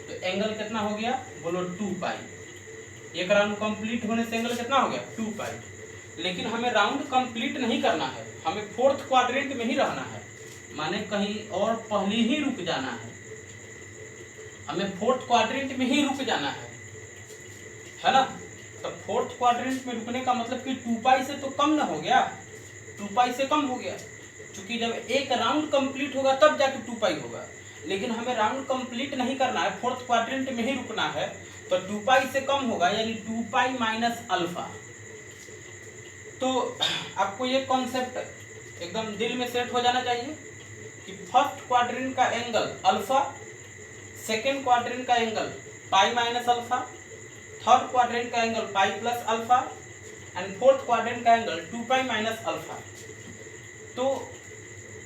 तो एंगल कितना हो गया? बोलो 2 पाई। एक राउंड कंप्लीट होने से एंगल कितना हो गया? 2 पाई। लेकिन हमें राउंड कंप्लीट नहीं करना है, हमें फोर्थ क्वाड्रेंट में ही रहना है, माने कहीं और पहले ही रुक जाना है, हमें फोर्थ क्वाड्रेंट में ही रुक जाना है ना। तो फोर्थ क्वाड्रेंट में रुकने का मतलब कि 2 पाई से तो कम ना हो गया, 2 पाई से कम हो गया, क्योंकि जब एक राउंड कंप्लीट होगा तब जाके 2 पाई होगा। लेकिन हमें राउंड कंप्लीट नहीं करना है, फोर्थ क्वाड्रेंट में ही रुकना है, तो 2 पाई से कम होगा, यानी 2 पाई माइनस अल्फा। तो आपको ये कॉन्सेप्ट एकदम दिल में सेट हो जाना चाहिए कि फर्स्ट क्वाड्रेंट का एंगल अल्फा, सेकेंड क्वाड्रेंट का angle pi minus alpha, third quadrant का angle pi plus alpha and fourth quadrant का एंगल 2 पाई माइनस अल्फा। तो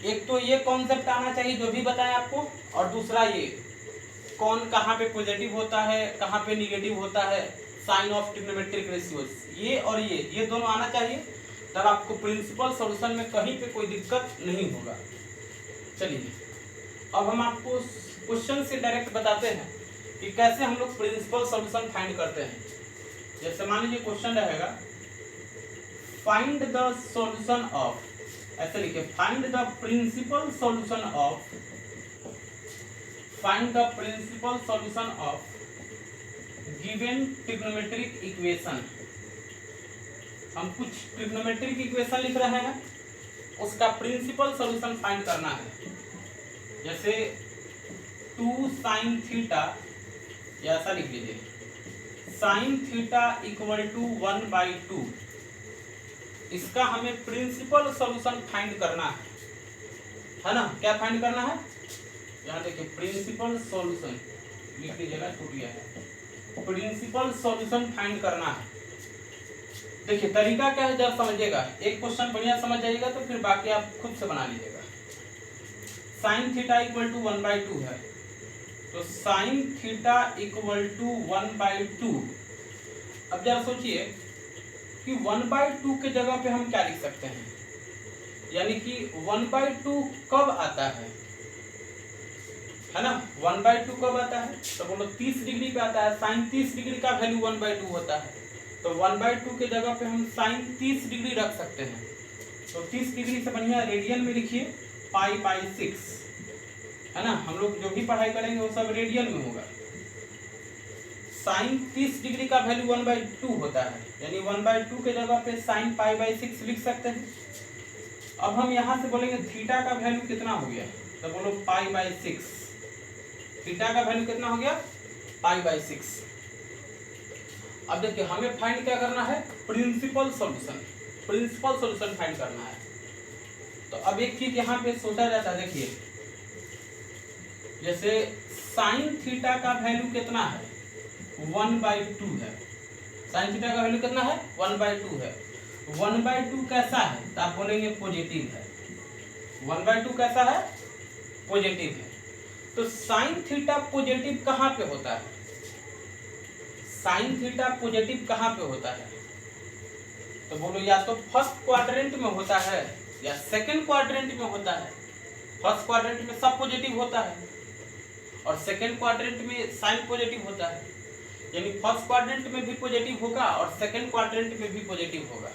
एक तो ये कॉन्सेप्ट आना चाहिए जो भी बताया आपको, और दूसरा ये कौन कहाँ पे पॉजिटिव होता है, कहाँ पे निगेटिव होता है, साइन ऑफ ट्रिग्नोमेट्रिक रेशियोज, ये और ये दोनों आना चाहिए, तब आपको प्रिंसिपल सॉल्यूशन में कहीं पे कोई दिक्कत नहीं होगा। चलिए अब हम आपको क्वेश्चन से डायरेक्ट बताते हैं कि कैसे हम लोग प्रिंसिपल सॉल्यूशन फाइंड करते हैं। जैसे मान लीजिए क्वेश्चन रहेगा फाइंड द सॉल्यूशन ऑफ, ऐसे लिखिए find the principal solution of, find the principal solution of given trigonometric equation. हम कुछ ट्रिग्नोमेट्रिक इक्वेशन लिख रहे हैं, उसका प्रिंसिपल सॉल्यूशन फाइंड करना है। जैसे 2 साइन थीटा, या ऐसा लिख लीजिए साइन थीटा इक्वल टू 1/2, इसका हमें प्रिंसिपल सॉल्यूशन फाइंड करना है ना। क्या फाइंड करना है? यहाँ देखिए प्रिंसिपल सॉल्यूशन लिख लीजिएगा, छूट गया है, प्रिंसिपल सॉल्यूशन फाइंड करना है। देखिए तरीका क्या है जरा समझिएगा, एक क्वेश्चन बढ़िया समझ जाइएगा तो फिर बाकी आप खुद से बना लीजिएगा। साइन थीटा इक्वल टू 1/2 है, तो साइन थीटा इक्वल टू 1/2। अब जरा सोचिए कि 1/2 के जगह पे हम क्या लिख सकते हैं, यानी कि 1/2 कब आता है ना। 1/2 कब आता है? तो बोलो 30 डिग्री पे आता है, साइन 30 डिग्री का वैल्यू 1/2 होता है, तो 1/2 के जगह पे हम साइन 30 डिग्री रख सकते हैं। तो 30 डिग्री से बढ़िया रेडियन में लिखिए पाई/6, है ना। हम लोग जो भी पढ़ाई करेंगे वो सब रेडियन में होगा। साइन 30 डिग्री का वैल्यू 1/2 होता है, यानी 1/2 के जगह पे साइन पाई/6 लिख सकते हैं। अब हम यहाँ से बोलेंगे थीटा का वैल्यू कितना हो गया, तो बोलो पाई/6। थीटा का वैल्यू कितना हो गया? पाई/6। अब देखिए हमें फाइंड क्या करना है? Principal solution, principal solution find करना है। तो अब एक चीज यहाँ पे सोचा जाता है, देखिए जैसे साइन थीटा का वैल्यू कितना है? 1/2 है। साइन थीटा का वैल्यू कितना है? 1/2 है। 1/2 कैसा है? तो आप बोलेंगे पॉजिटिव है। 1/2 कैसा है? पॉजिटिव है। तो साइन थीटा पॉजिटिव कहाँ पे होता है? साइन थीटा पॉजिटिव कहाँ पे होता है? तो बोलो या तो फर्स्ट क्वाड्रेंट में होता है या सेकंड क्वाड्रेंट में होता है। फर्स्ट क्वाड्रेंट में सब पॉजिटिव होता है और सेकंड क्वाड्रेंट में साइन पॉजिटिव होता है, यानी फर्स्ट क्वाड्रेंट में भी पॉजिटिव होगा और सेकंड क्वाड्रेंट में भी पॉजिटिव होगा।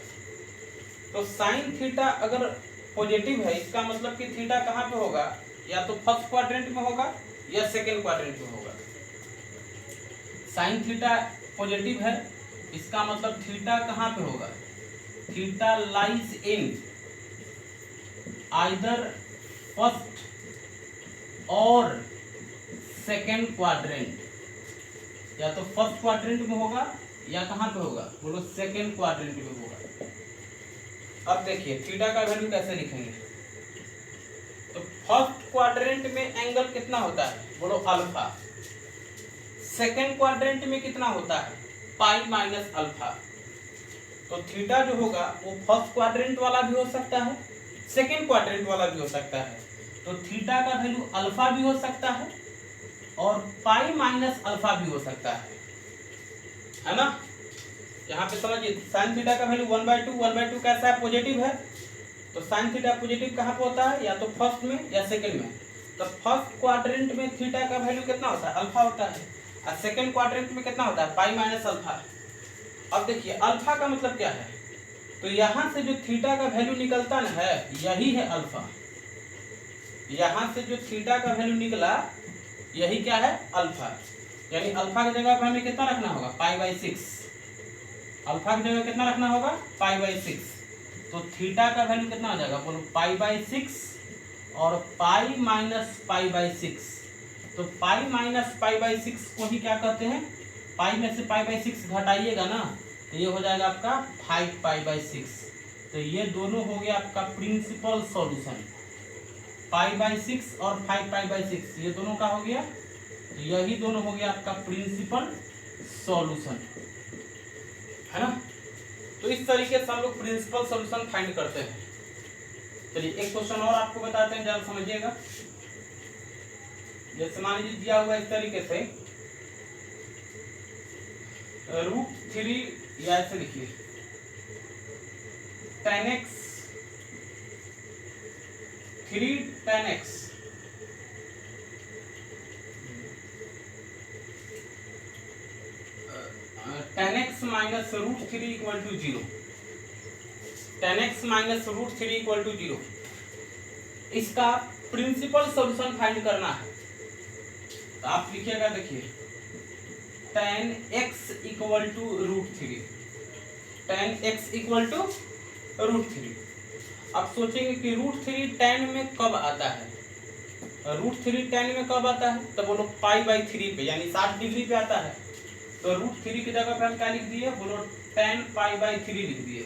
तो साइन थीटा अगर पॉजिटिव है, इसका मतलब कि थीटा कहाँ पे होगा? या तो फर्स्ट क्वाड्रेंट में होगा या सेकंड क्वाड्रेंट में होगा। साइन थीटा पॉजिटिव है, इसका मतलब थीटा कहाँ पे होगा? Theta lies in either first और सेकंड क्वाड्रेंट, या तो फर्स्ट क्वाड्रेंट में होगा या कहाँ पे होगा? बोलो सेकंड क्वाड्रेंट में होगा। अब देखिए थीटा का वैल्यू कैसे लिखेंगे? तो फर्स्ट क्वाड्रेंट में एंगल कितना होता है? बोलो अल्फा। सेकंड क्वाड्रेंट में कितना होता है? पाई-अल्फा। तो थीटा जो होगा वो फर्स्ट क्वाड्रेंट वाला भी हो सकता है, सेकंड क्वाड्रेंट वाला भी हो सकता है। तो थीटा का वैल्यू अल्फा भी हो सकता है और पाई माइनस अल्फा भी हो सकता है ना। यहाँ पे समझिए साइन थीटा का वैल्यू 1/2 कैसा है, पॉजिटिव है। तो साइन थीटा पॉजिटिव कहाँ पे होता है, या तो फर्स्ट में या सेकंड में। तो फर्स्ट क्वाड्रेंट में थीटा का वैल्यू कितना होता है, अल्फा होता है, और सेकंड क्वाड्रेंट में कितना होता है, पाई माइनस अल्फा। अब देखिए अल्फा का मतलब क्या है, तो यहाँ से जो थीटा का वैल्यू निकलता ना है यही है अल्फा। यहाँ से जो थीटा का वैल्यू निकला यही क्या है, अल्फा। यानी अल्फा की जगह पर हमें कितना रखना होगा, पाई/6। अल्फा की जगह कितना रखना होगा, पाई/6। तो थीटा का वैल्यू कितना हो जाएगा, बोलो पाई/6 और पाई माइनस पाई/6। तो पाई माइनस पाई/6 को ही क्या कहते हैं, पाई में से पाई/6 घटाइएगा ना तो ये हो जाएगा आपका 5π/6। तो ये दोनों हो गया आपका प्रिंसिपल सॉल्यूशन, पाई/6 और 5π/6 ये दोनों का हो गया, तो यही दोनों हो गया आपका प्रिंसिपल सॉल्यूशन, है ना। तो इस तरीके से हम लोग प्रिंसिपल सॉल्यूशन फाइंड करते हैं। चलिए एक क्वेश्चन और आपको बताते हैं, जरा समझिएगा। जैसे मान लीजिए दिया हुआ इस तरीके से √3 या ऐसे लिखिए tan x 3 tan x tan x minus √3 equal to 0। tan x minus √3 equal to 0, इसका प्रिंसिपल सॉल्यूशन फाइंड करना है। तो आप लिखिएगा, देखिए tan x equal to √3, tan x equal to √3। अब सोचेंगे कि √3 tan में कब आता है, √3 tan में कब आता है, तो बोलो पाई/3 पे, यानी 60 डिग्री पे आता है। तो √3 की जगह पे हम क्या लिख दिए, बोलो tan पाई/3 लिख दिए।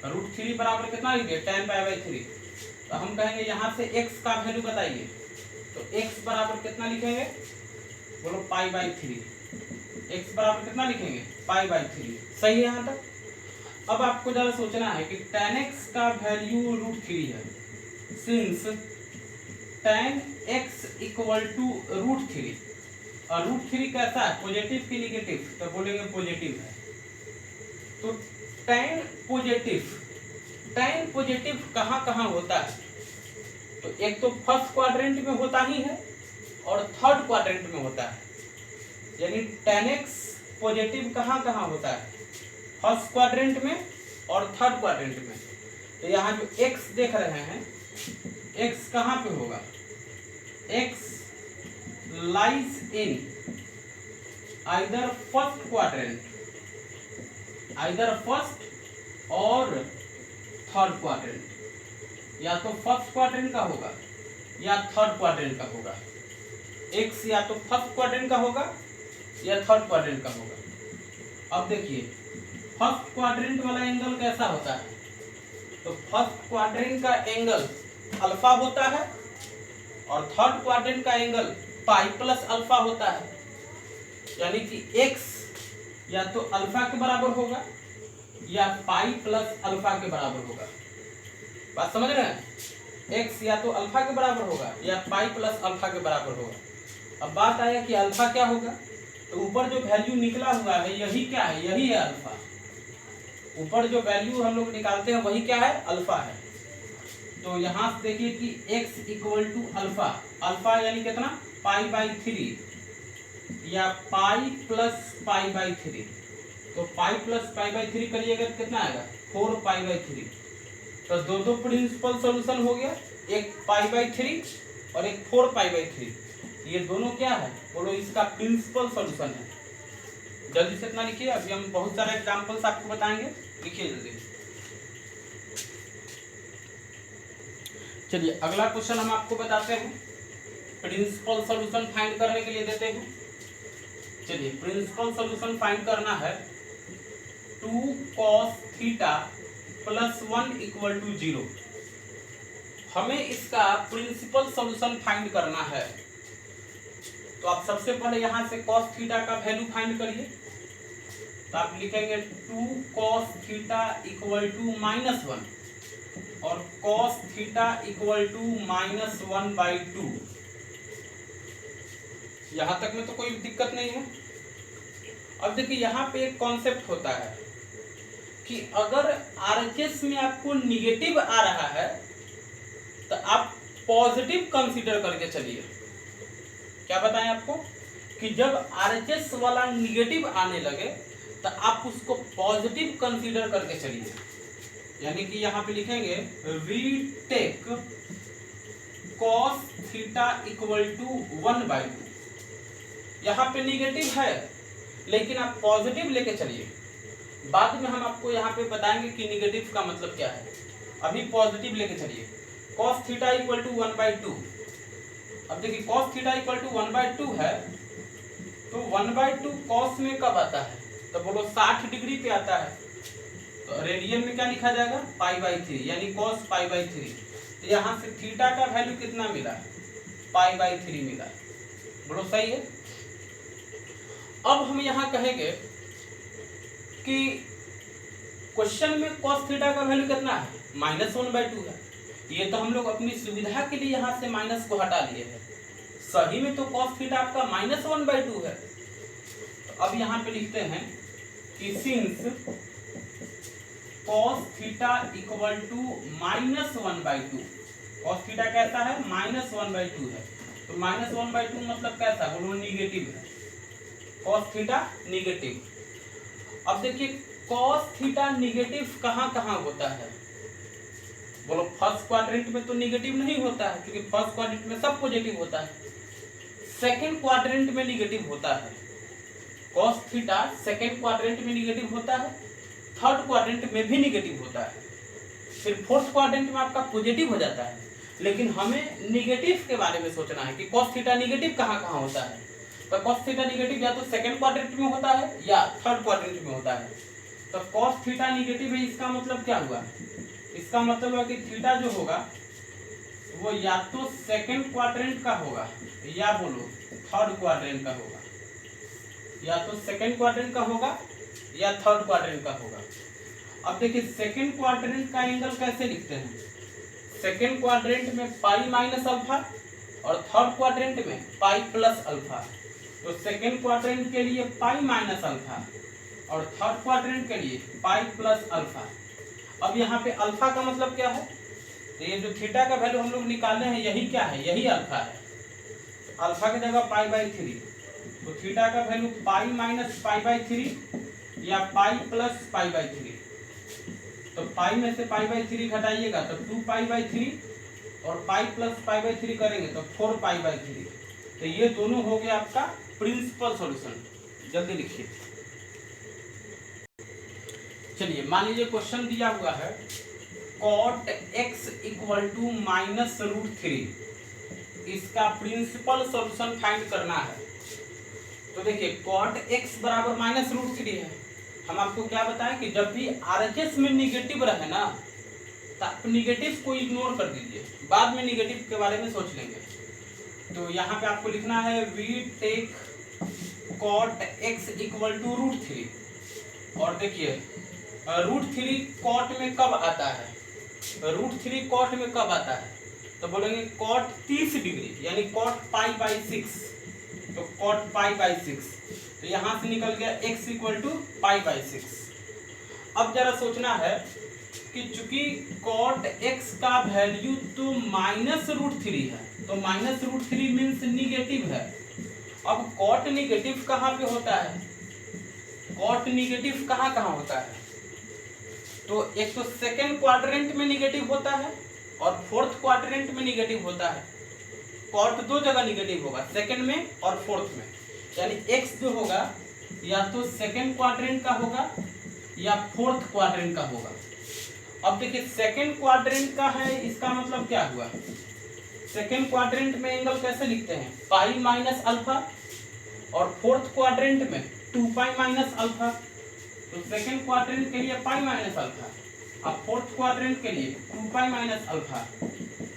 √3 बराबर कितना लिख दिए, tan पाई/3। तो हम कहेंगे यहाँ से x का वैल्यू बताइए, तो x बराबर कितना लिखेंगे, बोलो पाई/3। x बराबर कितना लिखेंगे, पाई/3। सही है यहाँ तक। अब आपको जरा सोचना है कि tan x का वैल्यू √3 है, since tan x equal to √3 और √3 कैसा है, पॉजिटिव की निगेटिव, तो बोलेंगे पॉजिटिव है। तो tan पॉजिटिव कहाँ कहाँ होता है, तो एक तो फर्स्ट क्वाड्रेंट में होता ही है और थर्ड क्वाड्रेंट में होता है। यानी tan x पॉजिटिव कहाँ कहाँ होता है, फर्स्ट क्वाड्रेंट में और थर्ड क्वाड्रेंट में। तो यहाँ जो x देख रहे हैं, x कहाँ पे होगा, x lies in either first quadrant, either first और थर्ड क्वाड्रेंट, या तो फर्स्ट क्वाड्रेंट का होगा या थर्ड क्वाड्रेंट का होगा। x या तो फर्स्ट क्वाड्रेंट का होगा या थर्ड क्वाड्रेंट का होगा। अब देखिए फर्स्ट क्वाड्रेंट वाला एंगल कैसा होता है, तो फर्स्ट क्वाड्रेंट का एंगल अल्फा होता है और थर्ड क्वाड्रेंट का एंगल पाई प्लस अल्फा होता है। यानी कि x या तो अल्फा के बराबर होगा या पाई प्लस अल्फा के बराबर होगा। बात समझ रहे हैं, x या तो अल्फा के बराबर होगा या पाई प्लस अल्फा के बराबर होगा। अब बात आया कि अल्फा क्या होगा, तो ऊपर जो वैल्यू निकला हुआ है यही क्या है, यही है अल्फा। ऊपर जो वैल्यू हम लोग निकालते हैं वही क्या है, अल्फा है। तो यहाँ से देखिए कि x equal to alpha, alpha यानी कितना, पाई/3 या पाई प्लस पाई/3। तो पाई प्लस पाई/3 करिएगा तो कितना आएगा, 4π/3। तो दो प्रिंसिपल सॉल्यूशन हो गया, एक पाई/3 और एक 4π/3। ये दोनों क्या है, बोलो इसका प्रिंसिपल सॉल्यूशन है। जल्दी से इतना लिखिए, अभी हम बहुत सारे एग्जांपल्स आपको बताएंगे, लिखिए जल्दी। चलिए अगला क्वेश्चन हम आपको बताते हैं, प्रिंसिपल सॉल्यूशन फाइंड करने के लिए देते हैं। चलिए प्रिंसिपल सॉल्यूशन फाइंड करना है, 2 cos थीटा + 1 इक्वल टू 0। हमें इसका प्रिंसिपल सॉल्यूशन फाइंड करना है। तो आप सबसे पहले यहाँ से cos थीटा का वैल्यू फाइंड करिए। तो आप लिखेंगे 2 cos थीटा इक्वल टू -1। और कॉस थीटा इक्वल टू -1/2। यहां तक में तो कोई दिक्कत नहीं है। अब देखिए यहाँ पे एक कॉन्सेप्ट होता है कि अगर आरएचएस में आपको निगेटिव आ रहा है तो आप पॉजिटिव कंसीडर करके चलिए। क्या बताएं आपको कि जब आरएचएस वाला निगेटिव आने लगे तो आप उसको पॉजिटिव कंसीडर करके चलिए। यानी कि यहाँ पे लिखेंगे we take cos theta equal to 1/2। यहाँ पे निगेटिव है लेकिन आप पॉजिटिव लेके चलिए। बाद में हम आपको यहाँ पे बताएंगे कि निगेटिव का मतलब क्या है। अभी पॉजिटिव लेके चलिए। Cos theta equal to 1/2। अब देखिए कॉस थीटा इक्वल टू 1/2 है तो 1/2 कॉस में कब आता है तो बोलो 60 डिग्री पे आता है। तो रेडियन में क्या लिखा जाएगा π/3 यानी कॉस π/3। तो यहाँ से थीटा का वैल्यू कितना मिला π/3 मिला। बोलो सही है। अब हम यहाँ कहेंगे कि क्वेश्चन में cos थीटा का वैल्यू कितना है -1/2 है। ये तो हम लोग अपनी सुविधा के लिए यहाँ से माइनस को हटा लिए हैं। सही में तो cos थीटा आपका -1/2 है। तो अब यहाँ पे लिखते हैं कि since cos theta equal to -1/2। cos theta कैसा है -1/2 है। तो -1/2 मतलब कैसा बोलो निगेटिव है। cos theta negative. अब देखिए cos थीटा निगेटिव कहाँ कहाँ होता है बोलो फर्स्ट क्वाड्रेंट में तो निगेटिव नहीं होता है क्योंकि फर्स्ट क्वाड्रेंट में सब पॉजिटिव होता है। सेकंड क्वाड्रेंट में निगेटिव होता है। cos थीटा सेकंड क्वाड्रेंट में निगेटिव होता है। थर्ड क्वाड्रेंट में भी निगेटिव होता है। फिर फोर्थ क्वाड्रेंट में आपका पॉजिटिव हो जाता है। लेकिन हमें निगेटिव के बारे में सोचना है कि cos थीटा निगेटिव कहाँ कहाँ होता है। तो cos थीटा निगेटिव या तो सेकंड क्वाड्रेंट में होता है या थर्ड क्वाड्रेंट में होता है। तो cos थीटा निगेटिव है इसका मतलब क्या हुआ इसका मतलब है कि थीटा जो होगा वो या तो सेकंड क्वाड्रेंट का होगा या बोलो थर्ड क्वाड्रेंट का होगा। या तो सेकंड क्वाड्रेंट का होगा या थर्ड क्वाड्रेंट का होगा। अब देखिए सेकंड क्वाड्रेंट का एंगल कैसे लिखते हैं। सेकंड क्वाड्रेंट में पाई माइनस अल्फा और थर्ड क्वाड्रेंट में पाई प्लस अल्फा। तो सेकंड क्वाड्रेंट के लिए पाई माइनस अल्फा और थर्ड क्वाड्रेंट के लिए पाई प्लस अल्फा। अब यहाँ पे अल्फा का मतलब क्या है तो ये जो थीटा का वैल्यू हम लोग निकाले हैं यही क्या है यही अल्फा है। तो अल्फा की जगह π/3 तो थीटा का वैल्यू पाई माइनस π/3 या पाई प्लस π/3। तो पाई में से π/3 घटाइएगा तो 2π/3 और पाई प्लस π/3 करेंगे तो 4π/3। तो ये दोनों हो गया आपका प्रिंसिपल सॉल्यूशन। जल्दी लिखिए। चलिए मान लीजिए क्वेश्चन दिया हुआ है cot x इक्वल टू -√3। इसका प्रिंसिपल सॉल्यूशन फाइंड करना है। तो देखिए cot x बराबर -√3 है। हम आपको क्या बताएं कि जब भी आरएचएस में निगेटिव रहे ना तो आप निगेटिव को इग्नोर कर दीजिए। बाद में निगेटिव के बारे में सोच लेंगे। तो यहाँ पे आपको लिखना है we take cot x equal to √3। और देखिए √3 cot में कब आता है √3 cot में कब आता है तो बोलेंगे cot 30 डिग्री यानी cot π/6। तो cot π/6 तो यहाँ से निकल गया x इक्वल टू π/6। अब जरा सोचना है कि चूंकि cot x का वैल्यू तो -√3 है तो -√3 मीन्स निगेटिव है। अब cot निगेटिव कहाँ पे होता है cot निगेटिव कहाँ कहाँ होता है तो एक तो सेकंड क्वाड्रेंट में निगेटिव होता है और फोर्थ क्वाड्रेंट में निगेटिव होता है। cot दो जगह निगेटिव होगा सेकंड में और फोर्थ में। यानी x जो होगा या तो सेकंड क्वाड्रेंट का होगा या फोर्थ क्वाड्रेंट का होगा। अब देखिए सेकंड क्वाड्रेंट का है इसका मतलब क्या हुआ सेकंड क्वाड्रेंट में एंगल कैसे लिखते हैं पाई माइनस अल्फा और फोर्थ क्वाड्रेंट में 2π माइनस अल्फा। तो सेकंड क्वाड्रेंट के लिए पाई माइनस अल्फा अब फोर्थ क्वाड्रेंट के लिए 2π माइनस अल्फा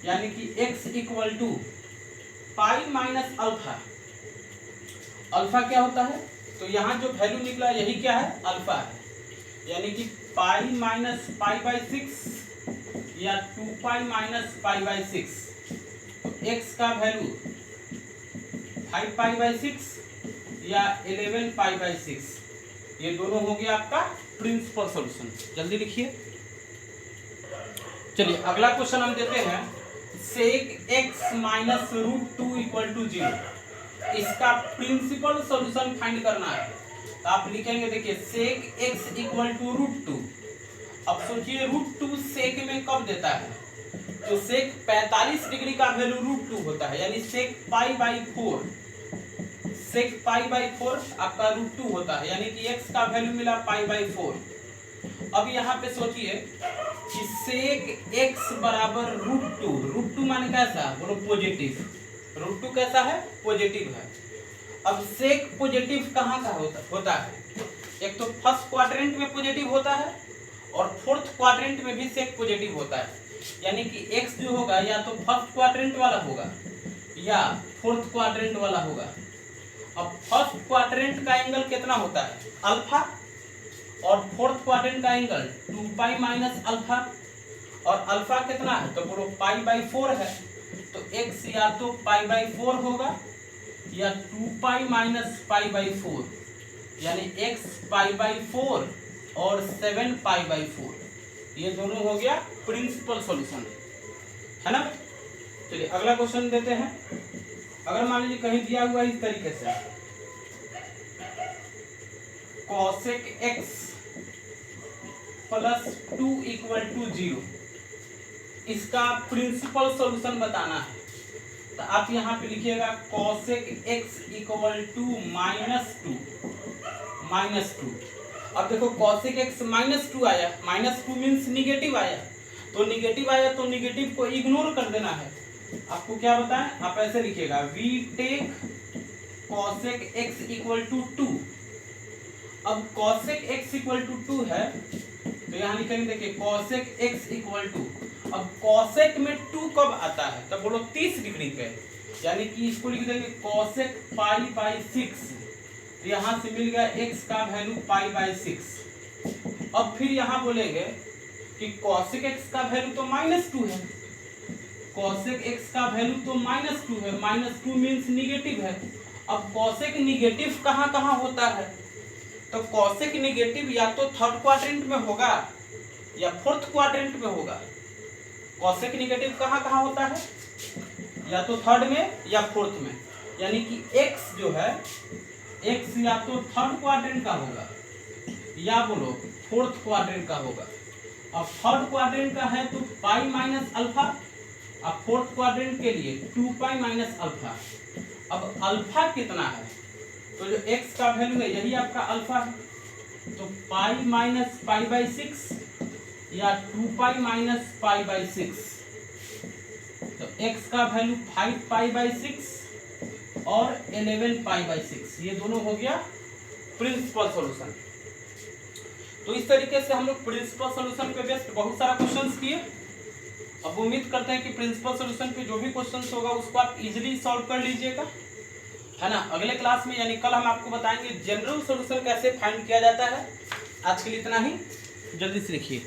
यानी कि x equal to pi minus alpha. Alpha क्या होता है तो यहाँ जो वैल्यू निकला यही क्या है अल्फा है। यानी कि पाई माइनस π/6 या 2 पाई माइनस पाई बाई 6, तो x का वैल्यू 5 पाई बाई 6 या 11 पाई बाई 6, ये दोनों हो गया आपका प्रिंसिपल सॉल्यूशन। जल्दी लिखिए। चलिए अगला क्वेश्चन हम देते हैं, sec x minus root 2 equal to 0, इसका प्रिंसिपल सॉल्यूशन फाइंड करना है। तो आप लिखेंगे, देखिए सेक x इक्वल टू रूट 2। अब सोचिए रूट 2 सेक में कब देता है, तो सेक 45 डिग्री का वैल्यू रूट 2 होता है, यानी सेक pi by 4, sec pi by 4 आपका रूट 2 होता है, यानी कि x का वैल्यू मिला पाई बाई 4। अब यहाँ पे सोचिए कि सेक x बराबर रूट 2 माने कैसा, बोलो पॉजिटिव, रूट 2 कैसा है, पॉजिटिव है। अब सेक पॉजिटिव कहाँ का होता है, एक तो फर्स्ट क्वाड्रेंट में पॉजिटिव होता है और फोर्थ क्वाड्रेंट में भी सेक पॉजिटिव होता है, यानी कि x जो होगा या तो फर्स्ट क्वाड्रेंट वाला होगा या फोर्थ क्वाड्रेंट वाला होगा। अब फर्स्ट क्वाड्रेंट का एंगल कितना होता है, अल्फा, और फोर्थ क्वाड्रेंट का एंगल 2 पाई माइनस अल्फा, और अल्फा कितना है, तो बोलो पाई बाई 4 है, तो x या तो पाई बाई 4 होगा या 2 पाई माइनस पाई बाई 4, यानी x पाई बाई 4 और 7 पाई बाई 4, ये दोनों हो गया प्रिंसिपल सॉल्यूशन, है ना। चलिए अगला क्वेश्चन देते हैं। अगर मान लीजिए कहीं दिया हुआ है इस तरीके से, cosec x plus 2 equal to 0, इसका प्रिंसिपल सॉल्यूशन बताना है। तो आप यहाँ पे लिखिएगा cosec x equal to minus 2। अब देखो cosec x -2 आया, -2 मीन्स निगेटिव आया, तो निगेटिव आया तो निगेटिव को इग्नोर कर देना है। आपको क्या बताएं, आप ऐसे लिखिएगा we take cosec x equal to 2। अब cosec x इक्वल टू 2 है, तो यहाँ लिखेंगे, देखिए cosec x इक्वल टू, अब cosec में 2 कब आता है, तो बोलो 30 डिग्री पे, यानी कि इसको लिख देंगे cosec पाई बाई 6, तो यहाँ से मिल गया x का वैल्यू पाई बाई 6। अब फिर यहाँ बोलेंगे कि cosec x का वैल्यू तो -2 है, cosec x का वैल्यू तो -2 है, -2 मीन्स निगेटिव है। अब cosec निगेटिव कहाँ कहाँ होता है, तो cosec निगेटिव या तो थर्ड क्वाड्रेंट में होगा या फोर्थ क्वाड्रेंट में होगा। cosec निगेटिव कहाँ कहाँ होता है, या तो थर्ड में या फोर्थ में, यानी कि x जो है, x या तो थर्ड क्वाड्रेंट का होगा या बोलो फोर्थ क्वाड्रेंट का होगा। अब थर्ड क्वाड्रेंट का है तो पाई माइनस अल्फा, अब फोर्थ क्वाड्रेंट के लिए 2 पाई माइनस अल्फा। अब अल्फा कितना है, तो जो x का वैल्यू है यही आपका अल्फा है, तो पाई माइनस पाई बाई 6 या 2 पाई माइनस पाई बाई 6, तो x का वैल्यू 5 पाई बाई 6 और 11 पाई बाई 6, ये दोनों हो गया प्रिंसिपल सॉल्यूशन। तो इस तरीके से हम लोग प्रिंसिपल सॉल्यूशन पे बेस्ड बहुत सारा क्वेश्चंस किए। अब उम्मीद करते हैं कि प्रिंसिपल सॉल्यूशन पे जो भी क्वेश्चंस होगा उसको आप इजीली सॉल्व कर लीजिएगा, है ना। अगले क्लास में यानी कल हम आपको बताएंगे जनरल सॉल्यूशन कैसे फाइंड किया जाता है। आज के लिए इतना ही, जल्दी से लिखिए।